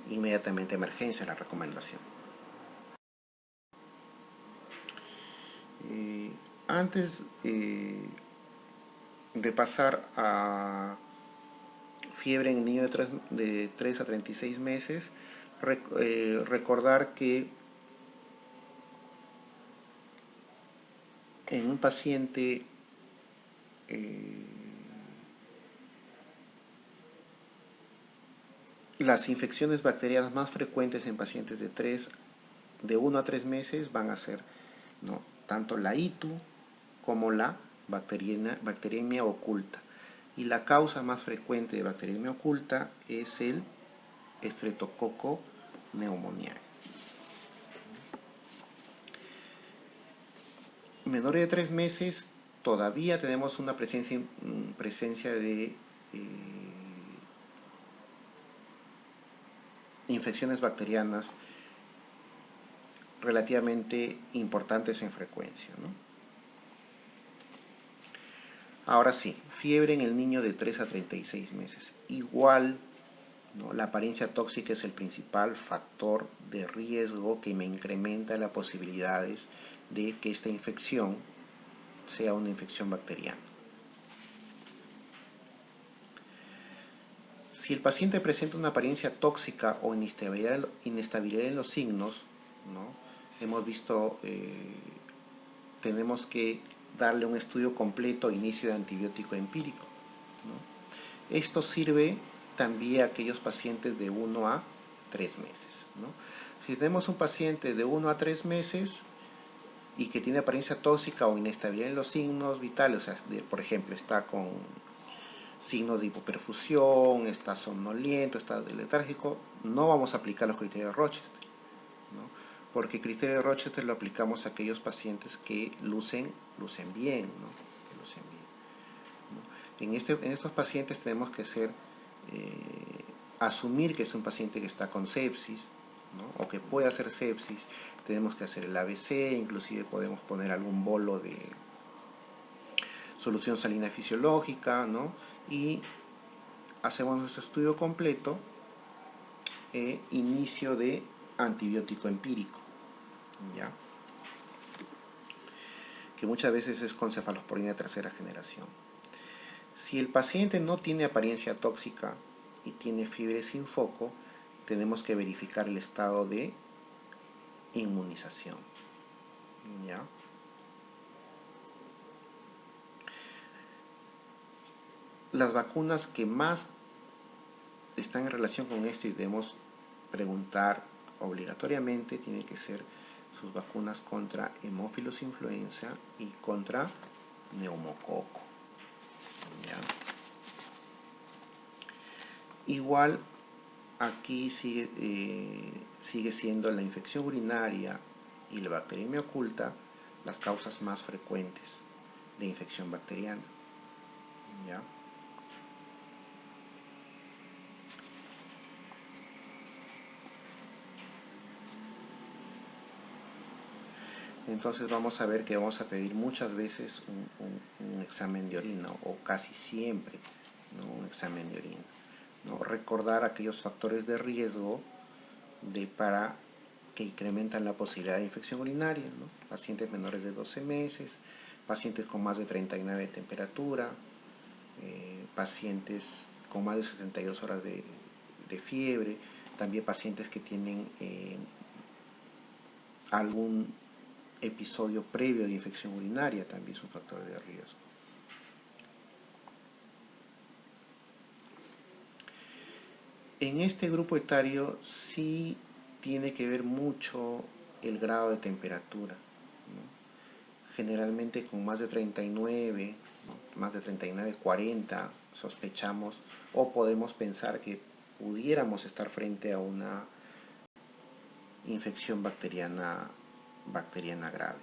inmediatamente a emergencia, la recomendación. Antes de pasar a fiebre en el niño de 3 a 36 meses, recordar que en un paciente las infecciones bacterianas más frecuentes en pacientes de 1 a 3 meses van a ser, ¿no?, tanto la ITU como la bacteriemia oculta. Y la causa más frecuente de bacteriemia oculta es el Streptococcus pneumoniae. Menores de 3 meses todavía tenemos una presencia de infecciones bacterianas relativamente importantes en frecuencia, ¿no? Ahora sí, fiebre en el niño de 3 a 36 meses. Igual, ¿no?, la apariencia tóxica es el principal factor de riesgo que me incrementa las posibilidades de que esta infección sea una infección bacteriana. Si el paciente presenta una apariencia tóxica o inestabilidad en los signos, ¿no?, hemos visto, tenemos que darle un estudio completo, inicio de antibiótico empírico, ¿no? Esto sirve también a aquellos pacientes de 1 a 3 meses, ¿no? Si tenemos un paciente de 1 a 3 meses y que tiene apariencia tóxica o inestabilidad en los signos vitales, o sea, por ejemplo, está con signos de hipoperfusión, está somnoliento, está letárgico, no vamos a aplicar los criterios de Rochester, ¿no? Porque el criterio de Rochester lo aplicamos a aquellos pacientes que lucen bien, ¿no? Que lucen bien, ¿no? En estos pacientes tenemos que asumir que es un paciente que está con sepsis, ¿no?, o que puede hacer sepsis. Tenemos que hacer el ABC, inclusive podemos poner algún bolo de solución salina fisiológica, ¿no?, y hacemos nuestro estudio completo, inicio de antibiótico empírico, ¿ya?, que muchas veces es con cefalosporina de tercera generación. Si el paciente no tiene apariencia tóxica y tiene fiebre sin foco, tenemos que verificar el estado de inmunización, ¿ya? Las vacunas que más están en relación con esto y debemos preguntar obligatoriamente tienen que ser sus vacunas contra Haemophilus influenza y contra neumococo, ¿ya? Igual aquí sigue siendo la infección urinaria y la bacteriemia oculta las causas más frecuentes de infección bacteriana, ¿ya? Entonces vamos a ver que vamos a pedir muchas veces un examen de orina, o casi siempre, ¿no?, un examen de orina, ¿no? Recordar aquellos factores de riesgo para que incrementan la posibilidad de infección urinaria, ¿no? pacientes menores de 12 meses, pacientes con más de 39 de temperatura, pacientes con más de 72 horas de fiebre, también pacientes que tienen algún episodio previo de infección urinaria, también es un factor de riesgo. En este grupo etario sí tiene que ver mucho el grado de temperatura, ¿no? Generalmente con más de 39, ¿no? Más de 39, 40, sospechamos o podemos pensar que pudiéramos estar frente a una infección bacteriana grave.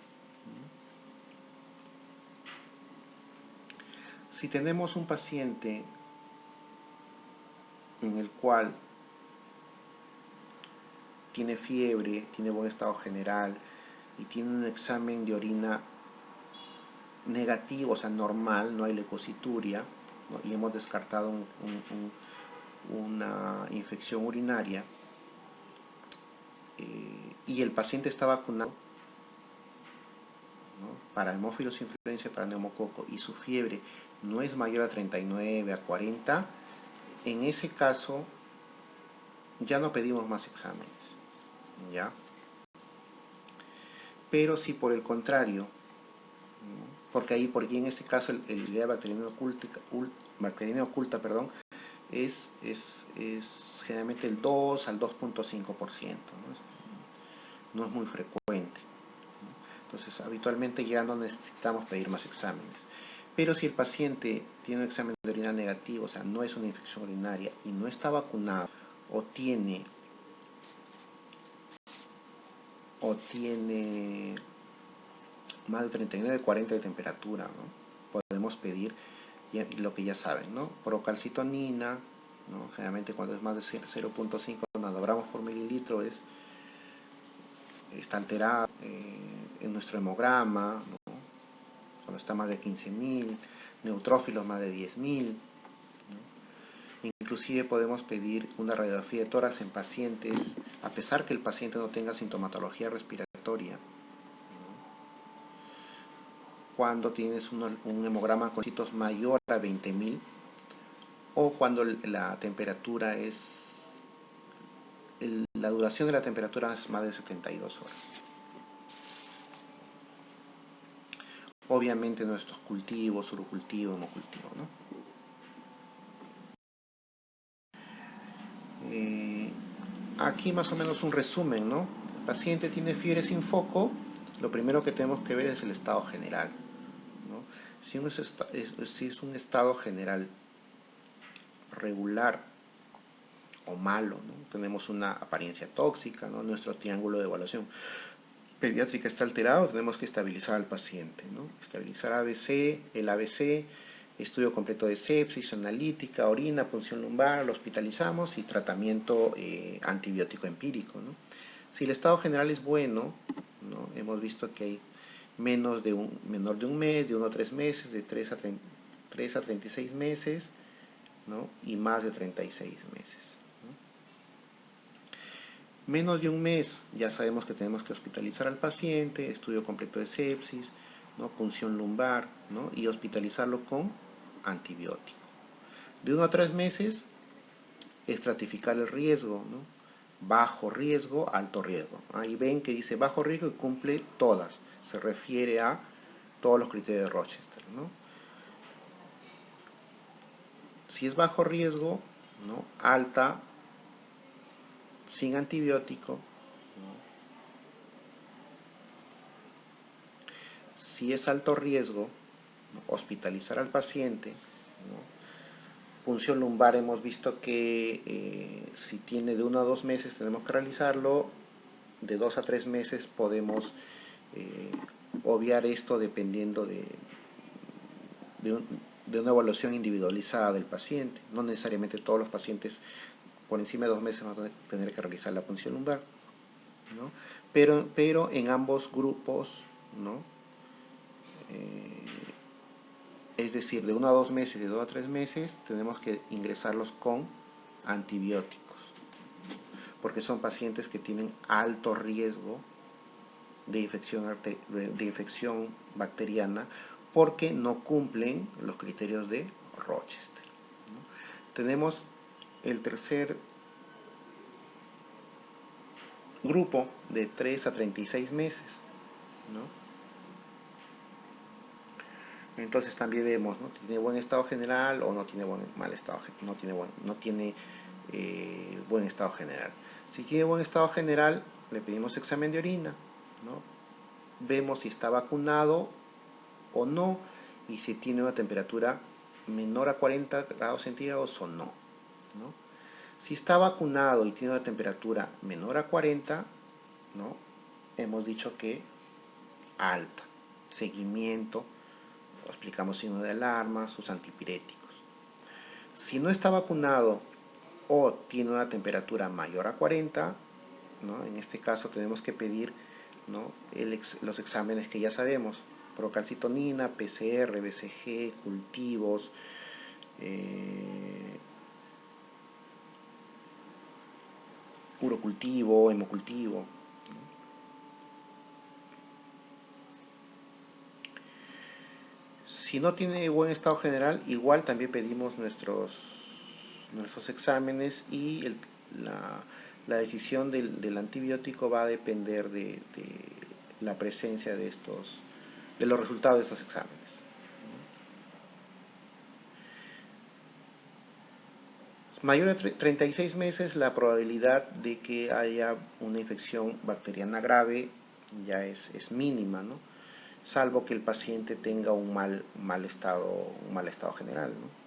Si tenemos un paciente en el cual tiene fiebre, tiene buen estado general y tiene un examen de orina negativo, o sea, normal, no hay leucocituria, ¿no? Y hemos descartado una infección urinaria, y el paciente está vacunado, ¿no? Para hemófilos influenza, para neumococo, y su fiebre no es mayor a 39, a 40, en ese caso ya no pedimos más exámenes, ¿ya? Pero si por el contrario, ¿no? Porque en este caso el idea bacteriana oculta, es generalmente el 2 al 2.5%, ¿no? No es muy frecuente, ¿no? Entonces habitualmente ya no necesitamos pedir más exámenes. Pero si el paciente tiene un examen de orina negativo, o sea, no es una infección urinaria y no está vacunado, o tiene más de 39, 40 de temperatura, ¿no? Podemos pedir lo que ya saben, ¿no? Procalcitonina, ¿no? Generalmente cuando es más de 0.5 nanogramos por mililitro está alterado en nuestro hemograma, ¿no? Cuando está más de 15.000, neutrófilos más de 10.000, ¿no? Inclusive podemos pedir una radiografía de tórax en pacientes, a pesar que el paciente no tenga sintomatología respiratoria, ¿no? Cuando tienes un hemograma con citos mayor a 20.000 o cuando la temperatura la duración de la temperatura es más de 72 horas. Obviamente nuestros cultivos, urocultivo, hemocultivo, ¿no? Aquí más o menos un resumen, ¿no? El paciente tiene fiebre sin foco, lo primero que tenemos que ver es el estado general, ¿no? Si es un estado general regular o malo, ¿no? Tenemos una apariencia tóxica, ¿no? Nuestro triángulo de evaluación pediátrica está alterado, tenemos que estabilizar al paciente, ¿no? Estabilizar el ABC, estudio completo de sepsis, analítica, orina, punción lumbar, lo hospitalizamos y tratamiento antibiótico empírico, ¿no? Si el estado general es bueno, ¿no? Hemos visto que hay menor de un mes, de 1 a 3 meses, de 3 a 36 meses, ¿no? Y más de 36 meses. Menos de un mes, ya sabemos que tenemos que hospitalizar al paciente, estudio completo de sepsis, ¿no? Punción lumbar, ¿no? Y hospitalizarlo con antibiótico. De 1 a 3 meses, estratificar el riesgo, ¿no? Bajo riesgo, alto riesgo. Ahí ven que dice bajo riesgo y cumple todas. Se refiere a todos los criterios de Rochester, ¿no? Si es bajo riesgo, ¿no? Alta, sin antibiótico, ¿no? Si es alto riesgo, ¿no? Hospitalizar al paciente, ¿no? Punción lumbar hemos visto que si tiene de 1 a 2 meses tenemos que realizarlo, de 2 a 3 meses podemos obviar esto dependiendo de una evaluación individualizada del paciente. No necesariamente todos los pacientes por encima de 2 meses van a tener que realizar la punción lumbar, ¿no? Pero en ambos grupos, ¿no? Es decir, de 1 a 2 meses, de 2 a 3 meses, tenemos que ingresarlos con antibióticos, porque son pacientes que tienen alto riesgo de infección bacteriana porque no cumplen los criterios de Rochester, ¿no? Tenemos el tercer grupo de 3 a 36 meses, ¿no? Entonces también vemos, ¿no? ¿Tiene buen estado general o no tiene buen estado general? Si tiene buen estado general, le pedimos examen de orina, ¿no? Vemos si está vacunado o no y si tiene una temperatura menor a 40 grados centígrados o no, ¿no? Si está vacunado y tiene una temperatura menor a 40, ¿no? Hemos dicho que alta. Seguimiento, explicamos signos de alarma, sus antipiréticos. Si no está vacunado o tiene una temperatura mayor a 40, ¿no? En este caso tenemos que pedir, ¿no? los exámenes que ya sabemos: procalcitonina, PCR, BCG, cultivos, urocultivo, hemocultivo, ¿no? Si no tiene buen estado general, igual también pedimos nuestros exámenes y la decisión del antibiótico va a depender de la presencia de los resultados de estos exámenes. Mayor de 36 meses, la probabilidad de que haya una infección bacteriana grave ya es mínima, ¿no? Salvo que el paciente tenga un mal estado general, ¿no?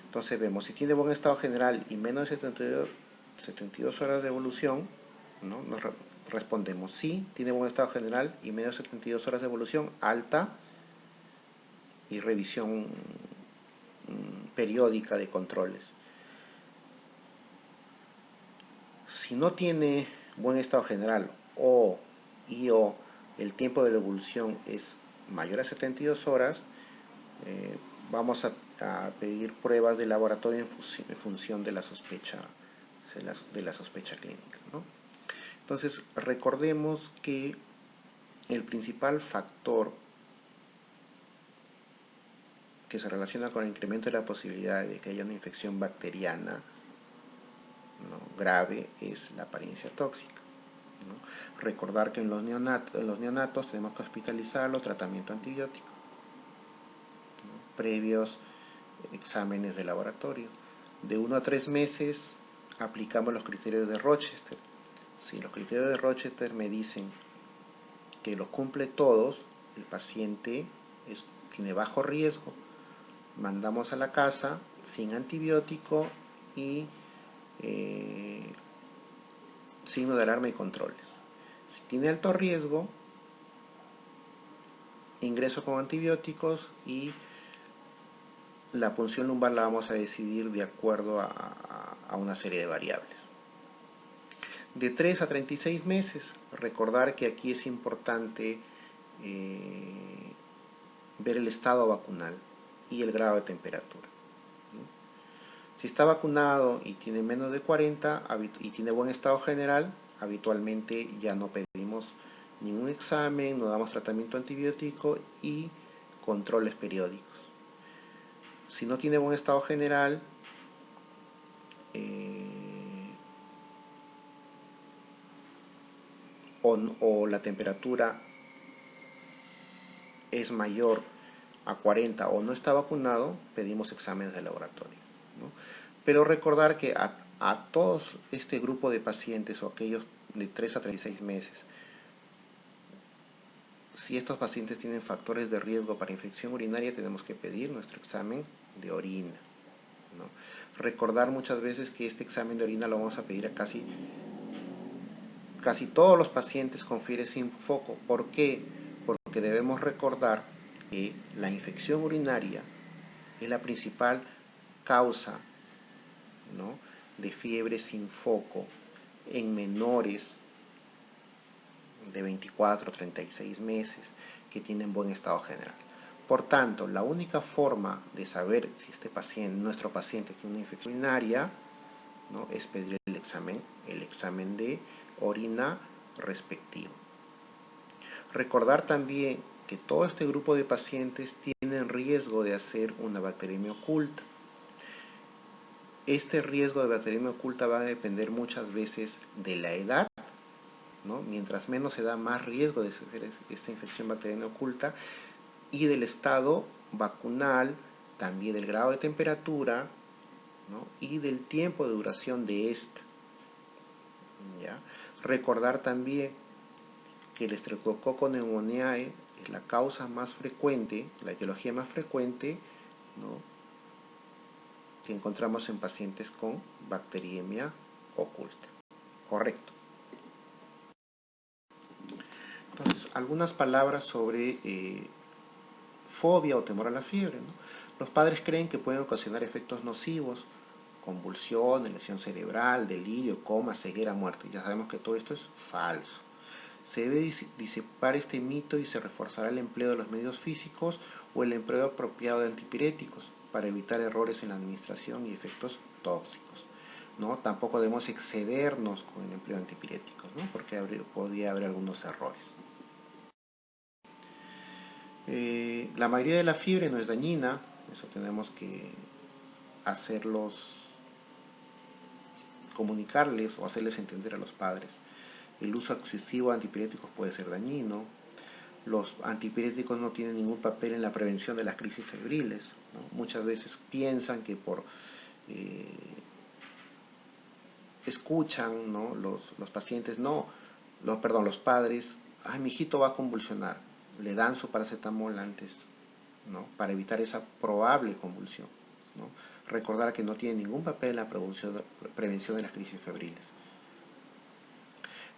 Entonces vemos, si tiene buen estado general y menos de 72 horas de evolución, ¿no? Nos respondemos sí, tiene buen estado general y menos de 72 horas de evolución, alta, y revisión periódica de controles. Si no tiene buen estado general o el tiempo de la evolución es mayor a 72 horas, vamos a pedir pruebas de laboratorio en función de la sospecha clínica, ¿no? Entonces, recordemos que el principal factor que se relaciona con el incremento de la posibilidad de que haya una infección bacteriana, ¿no?, grave es la apariencia tóxica, ¿no? Recordar que en los neonatos tenemos que hospitalizarlo, tratamiento antibiótico, ¿no?, previos exámenes de laboratorio. De 1 a 3 meses aplicamos los criterios de Rochester. Si los criterios de Rochester me dicen que los cumple todos, el paciente tiene bajo riesgo, mandamos a la casa sin antibiótico y signo de alarma y controles. Si tiene alto riesgo, ingreso con antibióticos y la punción lumbar la vamos a decidir de acuerdo a una serie de variables. De 3 a 36 meses, recordar que aquí es importante ver el estado vacunal y el grado de temperatura, ¿no? Si está vacunado y tiene menos de 40 y tiene buen estado general, habitualmente ya no pedimos ningún examen, no damos tratamiento antibiótico y controles periódicos. Si no tiene buen estado general, o la temperatura es mayor a 40 o no está vacunado, pedimos exámenes de laboratorio, ¿no? Pero recordar que a todos este grupo de pacientes o aquellos de 3 a 36 meses, si estos pacientes tienen factores de riesgo para infección urinaria, tenemos que pedir nuestro examen de orina, ¿no? Recordar muchas veces que este examen de orina lo vamos a pedir a casi todos los pacientes con fiebre sin foco. ¿Por qué? Porque debemos recordar que la infección urinaria es la principal causa, ¿no?, de fiebre sin foco en menores de 24 a 36 meses que tienen buen estado general. Por tanto, la única forma de saber si nuestro paciente tiene una infección urinaria, ¿no?, es pedir el examen de orina respectivo. Recordar también que todo este grupo de pacientes tienen riesgo de hacer una bacteriemia oculta. Este riesgo de bacteriemia oculta va a depender muchas veces de la edad, ¿no? Mientras menos edad, más riesgo de hacer esta infección bacteriana oculta, y del estado vacunal, también del grado de temperatura, ¿no? Y del tiempo de duración de esta. ¿Ya? Recordar también que el Streptococcus pneumoniae es la causa más frecuente, la etiología más frecuente, ¿no? que encontramos en pacientes con bacteriemia oculta. Correcto. Entonces, algunas palabras sobre fobia o temor a la fiebre, ¿no? Los padres creen que pueden ocasionar efectos nocivos, convulsión, lesión cerebral, delirio, coma, ceguera, muerte. Ya sabemos que todo esto es falso. Se debe disipar este mito y se reforzará el empleo de los medios físicos o el empleo apropiado de antipiréticos para evitar errores en la administración y efectos tóxicos, ¿no? Tampoco debemos excedernos con el empleo de antipiréticos, ¿no? Porque podría haber algunos errores. La mayoría de la fiebre no es dañina, eso tenemos que comunicarles o hacerles entender a los padres. El uso excesivo de antipiréticos puede ser dañino. Los antipiréticos no tienen ningún papel en la prevención de las crisis febriles, ¿no? Muchas veces piensan que escuchan, ¿no? los pacientes, los padres, ay, mi hijito va a convulsionar, le dan su paracetamol antes, ¿no? Para evitar esa probable convulsión, ¿no? Recordar que no tiene ningún papel en la prevención de las crisis febriles.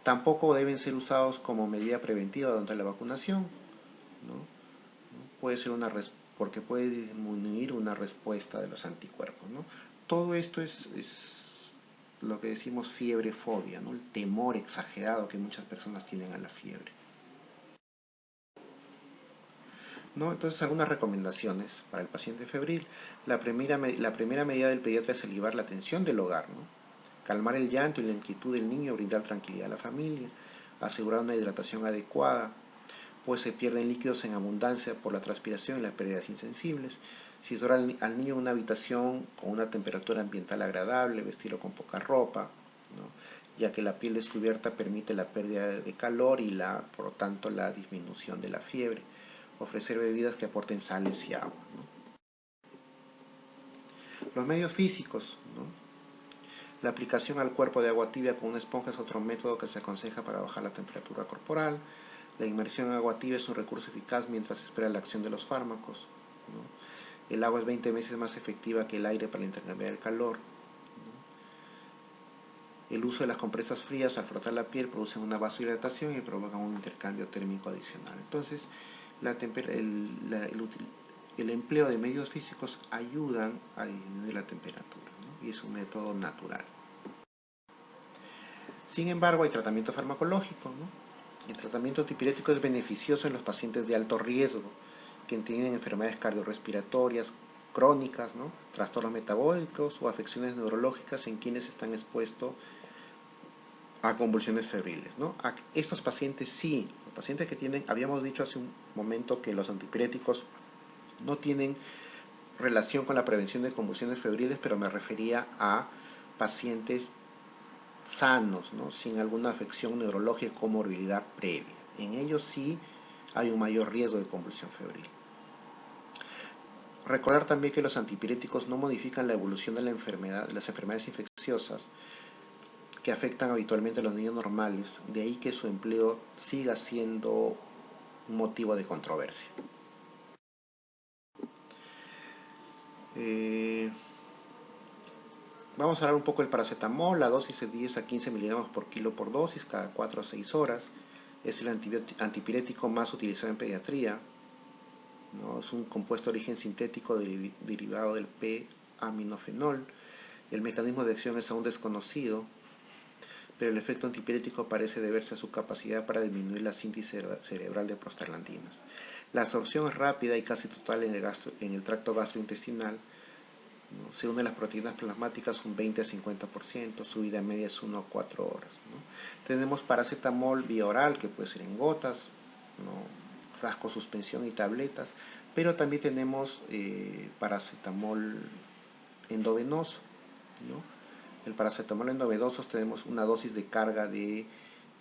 Tampoco deben ser usados como medida preventiva durante la vacunación, ¿no? Puede ser porque puede disminuir una respuesta de los anticuerpos, ¿no? Todo esto es lo que decimos fiebre-fobia, ¿no? El temor exagerado que muchas personas tienen a la fiebre, ¿no? Entonces, algunas recomendaciones para el paciente febril. La primera medida del pediatra es elevar la atención del hogar, ¿no? Calmar el llanto y la inquietud del niño, brindar tranquilidad a la familia, asegurar una hidratación adecuada, pues se pierden líquidos en abundancia por la transpiración y las pérdidas insensibles. Situar al niño en una habitación con una temperatura ambiental agradable, vestirlo con poca ropa, ¿no? Ya que la piel descubierta permite la pérdida de calor y por lo tanto la disminución de la fiebre. Ofrecer bebidas que aporten sales y agua, ¿no? Los medios físicos, ¿no? La aplicación al cuerpo de agua tibia con una esponja es otro método que se aconseja para bajar la temperatura corporal. La inmersión en agua tibia es un recurso eficaz mientras se espera la acción de los fármacos, ¿no? El agua es 20 veces más efectiva que el aire para intercambiar el calor, ¿no? El uso de las compresas frías al frotar la piel producen una vasodilatación y provocan un intercambio térmico adicional. Entonces, el empleo de medios físicos ayudan a disminuir la temperatura, ¿no? Y es un método natural. Sin embargo, hay tratamiento farmacológico, ¿no? El tratamiento antipirético es beneficioso en los pacientes de alto riesgo, que tienen enfermedades cardiorrespiratorias crónicas, ¿no? Trastornos metabólicos o afecciones neurológicas en quienes están expuestos a convulsiones febriles, ¿no? A estos pacientes sí, los pacientes que tienen, habíamos dicho hace un momento que los antipiréticos no tienen relación con la prevención de convulsiones febriles, pero me refería a pacientes sanos, ¿no? Sin alguna afección neurológica o comorbilidad previa. En ellos sí hay un mayor riesgo de convulsión febril. Recordar también que los antipiréticos no modifican la evolución de las enfermedades infecciosas que afectan habitualmente a los niños normales, de ahí que su empleo siga siendo un motivo de controversia. Vamos a hablar un poco del paracetamol. La dosis es 10 a 15 miligramos por kilo por dosis, cada 4 a 6 horas. Es el antipirético más utilizado en pediatría, ¿no? Es un compuesto de origen sintético derivado del P-aminofenol. El mecanismo de acción es aún desconocido, pero el efecto antipirético parece deberse a su capacidad para disminuir la síntesis cerebral de prostaglandinas. La absorción es rápida y casi total en el tracto gastrointestinal, ¿no? Se unen las proteínas plasmáticas un 20 a 50%, su vida media es 1 a 4 horas, ¿no? Tenemos paracetamol vía oral, que puede ser en gotas, ¿no? Frasco, suspensión y tabletas, pero también tenemos paracetamol endovenoso, ¿no? El paracetamol endovenoso tenemos una dosis de carga de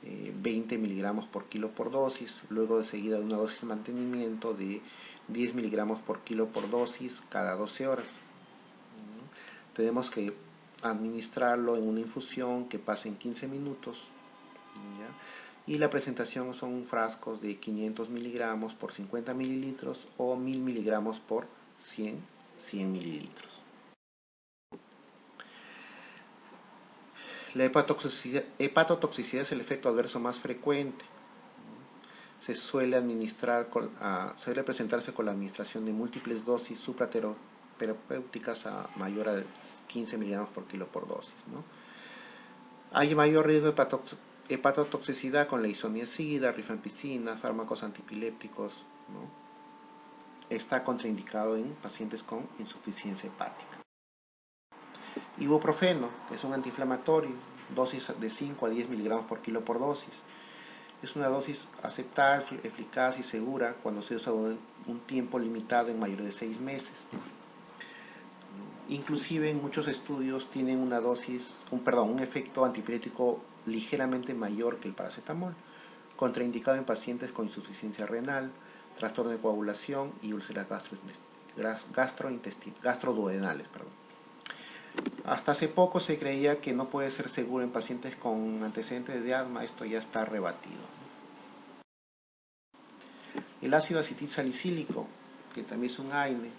20 miligramos por kilo por dosis, luego de seguida de una dosis de mantenimiento de 10 miligramos por kilo por dosis cada 12 horas. ¿No? Tenemos que administrarlo en una infusión que pase en 15 minutos. ¿Ya? Y la presentación son frascos de 500 miligramos por 50 mililitros o 1000 miligramos por 100 mililitros. La hepatotoxicidad es el efecto adverso más frecuente. Se suele presentarse con la administración de múltiples dosis supraterapéuticas a mayor a 15 miligramos por kilo por dosis, ¿no? Hay mayor riesgo de hepatotoxicidad con la isoniazida, rifampicina, fármacos antipilépticos, ¿no? Está contraindicado en pacientes con insuficiencia hepática. Ibuprofeno, que es un antiinflamatorio, dosis de 5 a 10 miligramos por kilo por dosis. Es una dosis aceptable, eficaz y segura cuando se usa un tiempo limitado en mayor de 6 meses. Inclusive en muchos estudios tienen un efecto antipirético ligeramente mayor que el paracetamol, contraindicado en pacientes con insuficiencia renal, trastorno de coagulación y úlceras gastroduodenales. Hasta hace poco se creía que no puede ser seguro en pacientes con antecedentes de asma. Esto ya está rebatido. El ácido acetil salicílico, que también es un AINE,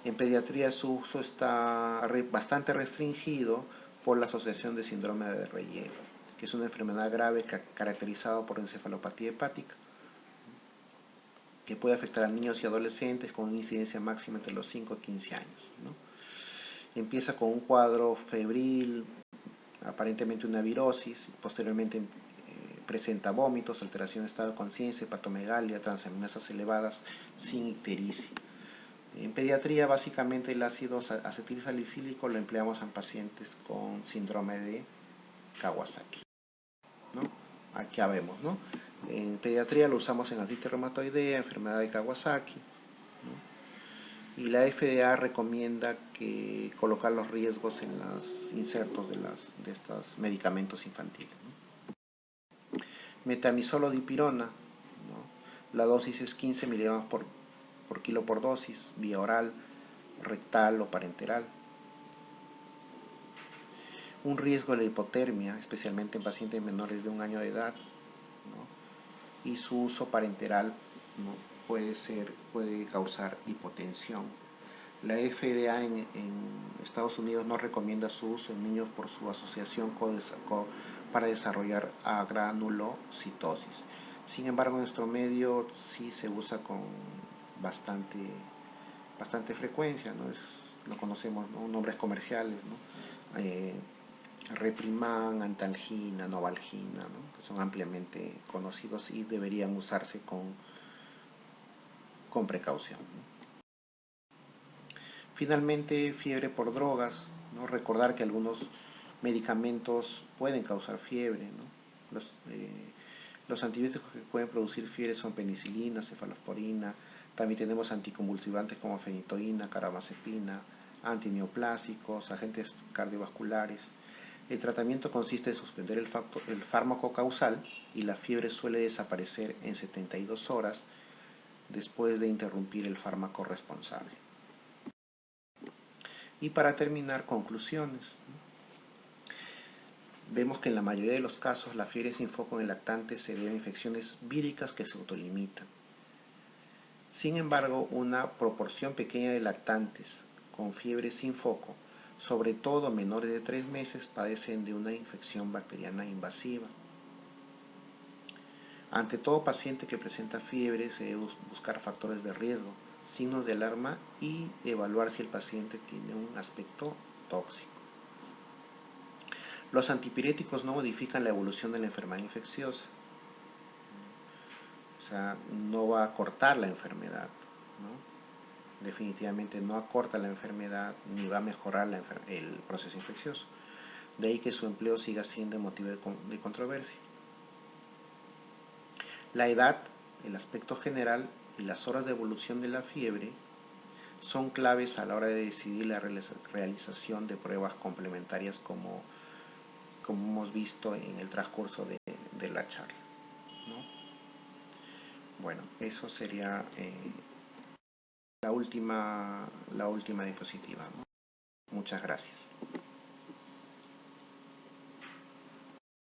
en pediatría su uso está bastante restringido por la asociación de síndrome de relleno, que es una enfermedad grave caracterizada por encefalopatía hepática, que puede afectar a niños y adolescentes con una incidencia máxima entre los 5 y 15 años, ¿no? Empieza con un cuadro febril, aparentemente una virosis, posteriormente presenta vómitos, alteración de estado de conciencia, hepatomegalia, transaminasas elevadas, sin ictericia. En pediatría, básicamente el ácido acetilsalicílico lo empleamos en pacientes con síndrome de Kawasaki, ¿no? Aquí ya vemos, ¿no? En pediatría lo usamos en artritis reumatoidea, enfermedad de Kawasaki, ¿no? Y la FDA recomienda que colocar los riesgos en los insertos de estos medicamentos infantiles, ¿no? Metamizolodipirona, ¿no? La dosis es 15 miligramos por kilo por dosis, vía oral, rectal o parenteral. Un riesgo de la hipotermia, especialmente en pacientes menores de 1 año de edad, ¿no? Y su uso parenteral, ¿no? puede causar hipotensión. La FDA en Estados Unidos no recomienda su uso en niños por su asociación para desarrollar agranulocitosis. Sin embargo, en nuestro medio sí se usa con bastante frecuencia, ¿no? Lo conocemos, ¿no? Nombres comerciales, ¿no? Repriman, Antalgina, Novalgina, ¿no? Que son ampliamente conocidos y deberían usarse con precaución, ¿no? Finalmente, fiebre por drogas, ¿no? Recordar que algunos medicamentos pueden causar fiebre, ¿no? Los antibióticos que pueden producir fiebre son penicilina, cefalosporina. También tenemos anticonvulsivantes como fenitoína, carbamazepina, antineoplásicos, agentes cardiovasculares. El tratamiento consiste en suspender el fármaco causal y la fiebre suele desaparecer en 72 horas después de interrumpir el fármaco responsable. Y para terminar, conclusiones. Vemos que en la mayoría de los casos la fiebre sin foco en el lactante se debe a infecciones víricas que se autolimitan. Sin embargo, una proporción pequeña de lactantes con fiebre sin foco, sobre todo menores de 3 meses, padecen de una infección bacteriana invasiva. Ante todo paciente que presenta fiebre se debe buscar factores de riesgo, signos de alarma y evaluar si el paciente tiene un aspecto tóxico. Los antipiréticos no modifican la evolución de la enfermedad infecciosa. O sea, no va a cortar la enfermedad, ¿no? Definitivamente no acorta la enfermedad ni va a mejorar el proceso infeccioso. De ahí que su empleo siga siendo motivo de controversia. La edad el aspecto general y las horas de evolución de la fiebre son claves a la hora de decidir la realización de pruebas complementarias como hemos visto en el transcurso de la charla, ¿no? Bueno, eso sería la última diapositiva, ¿no? Muchas gracias.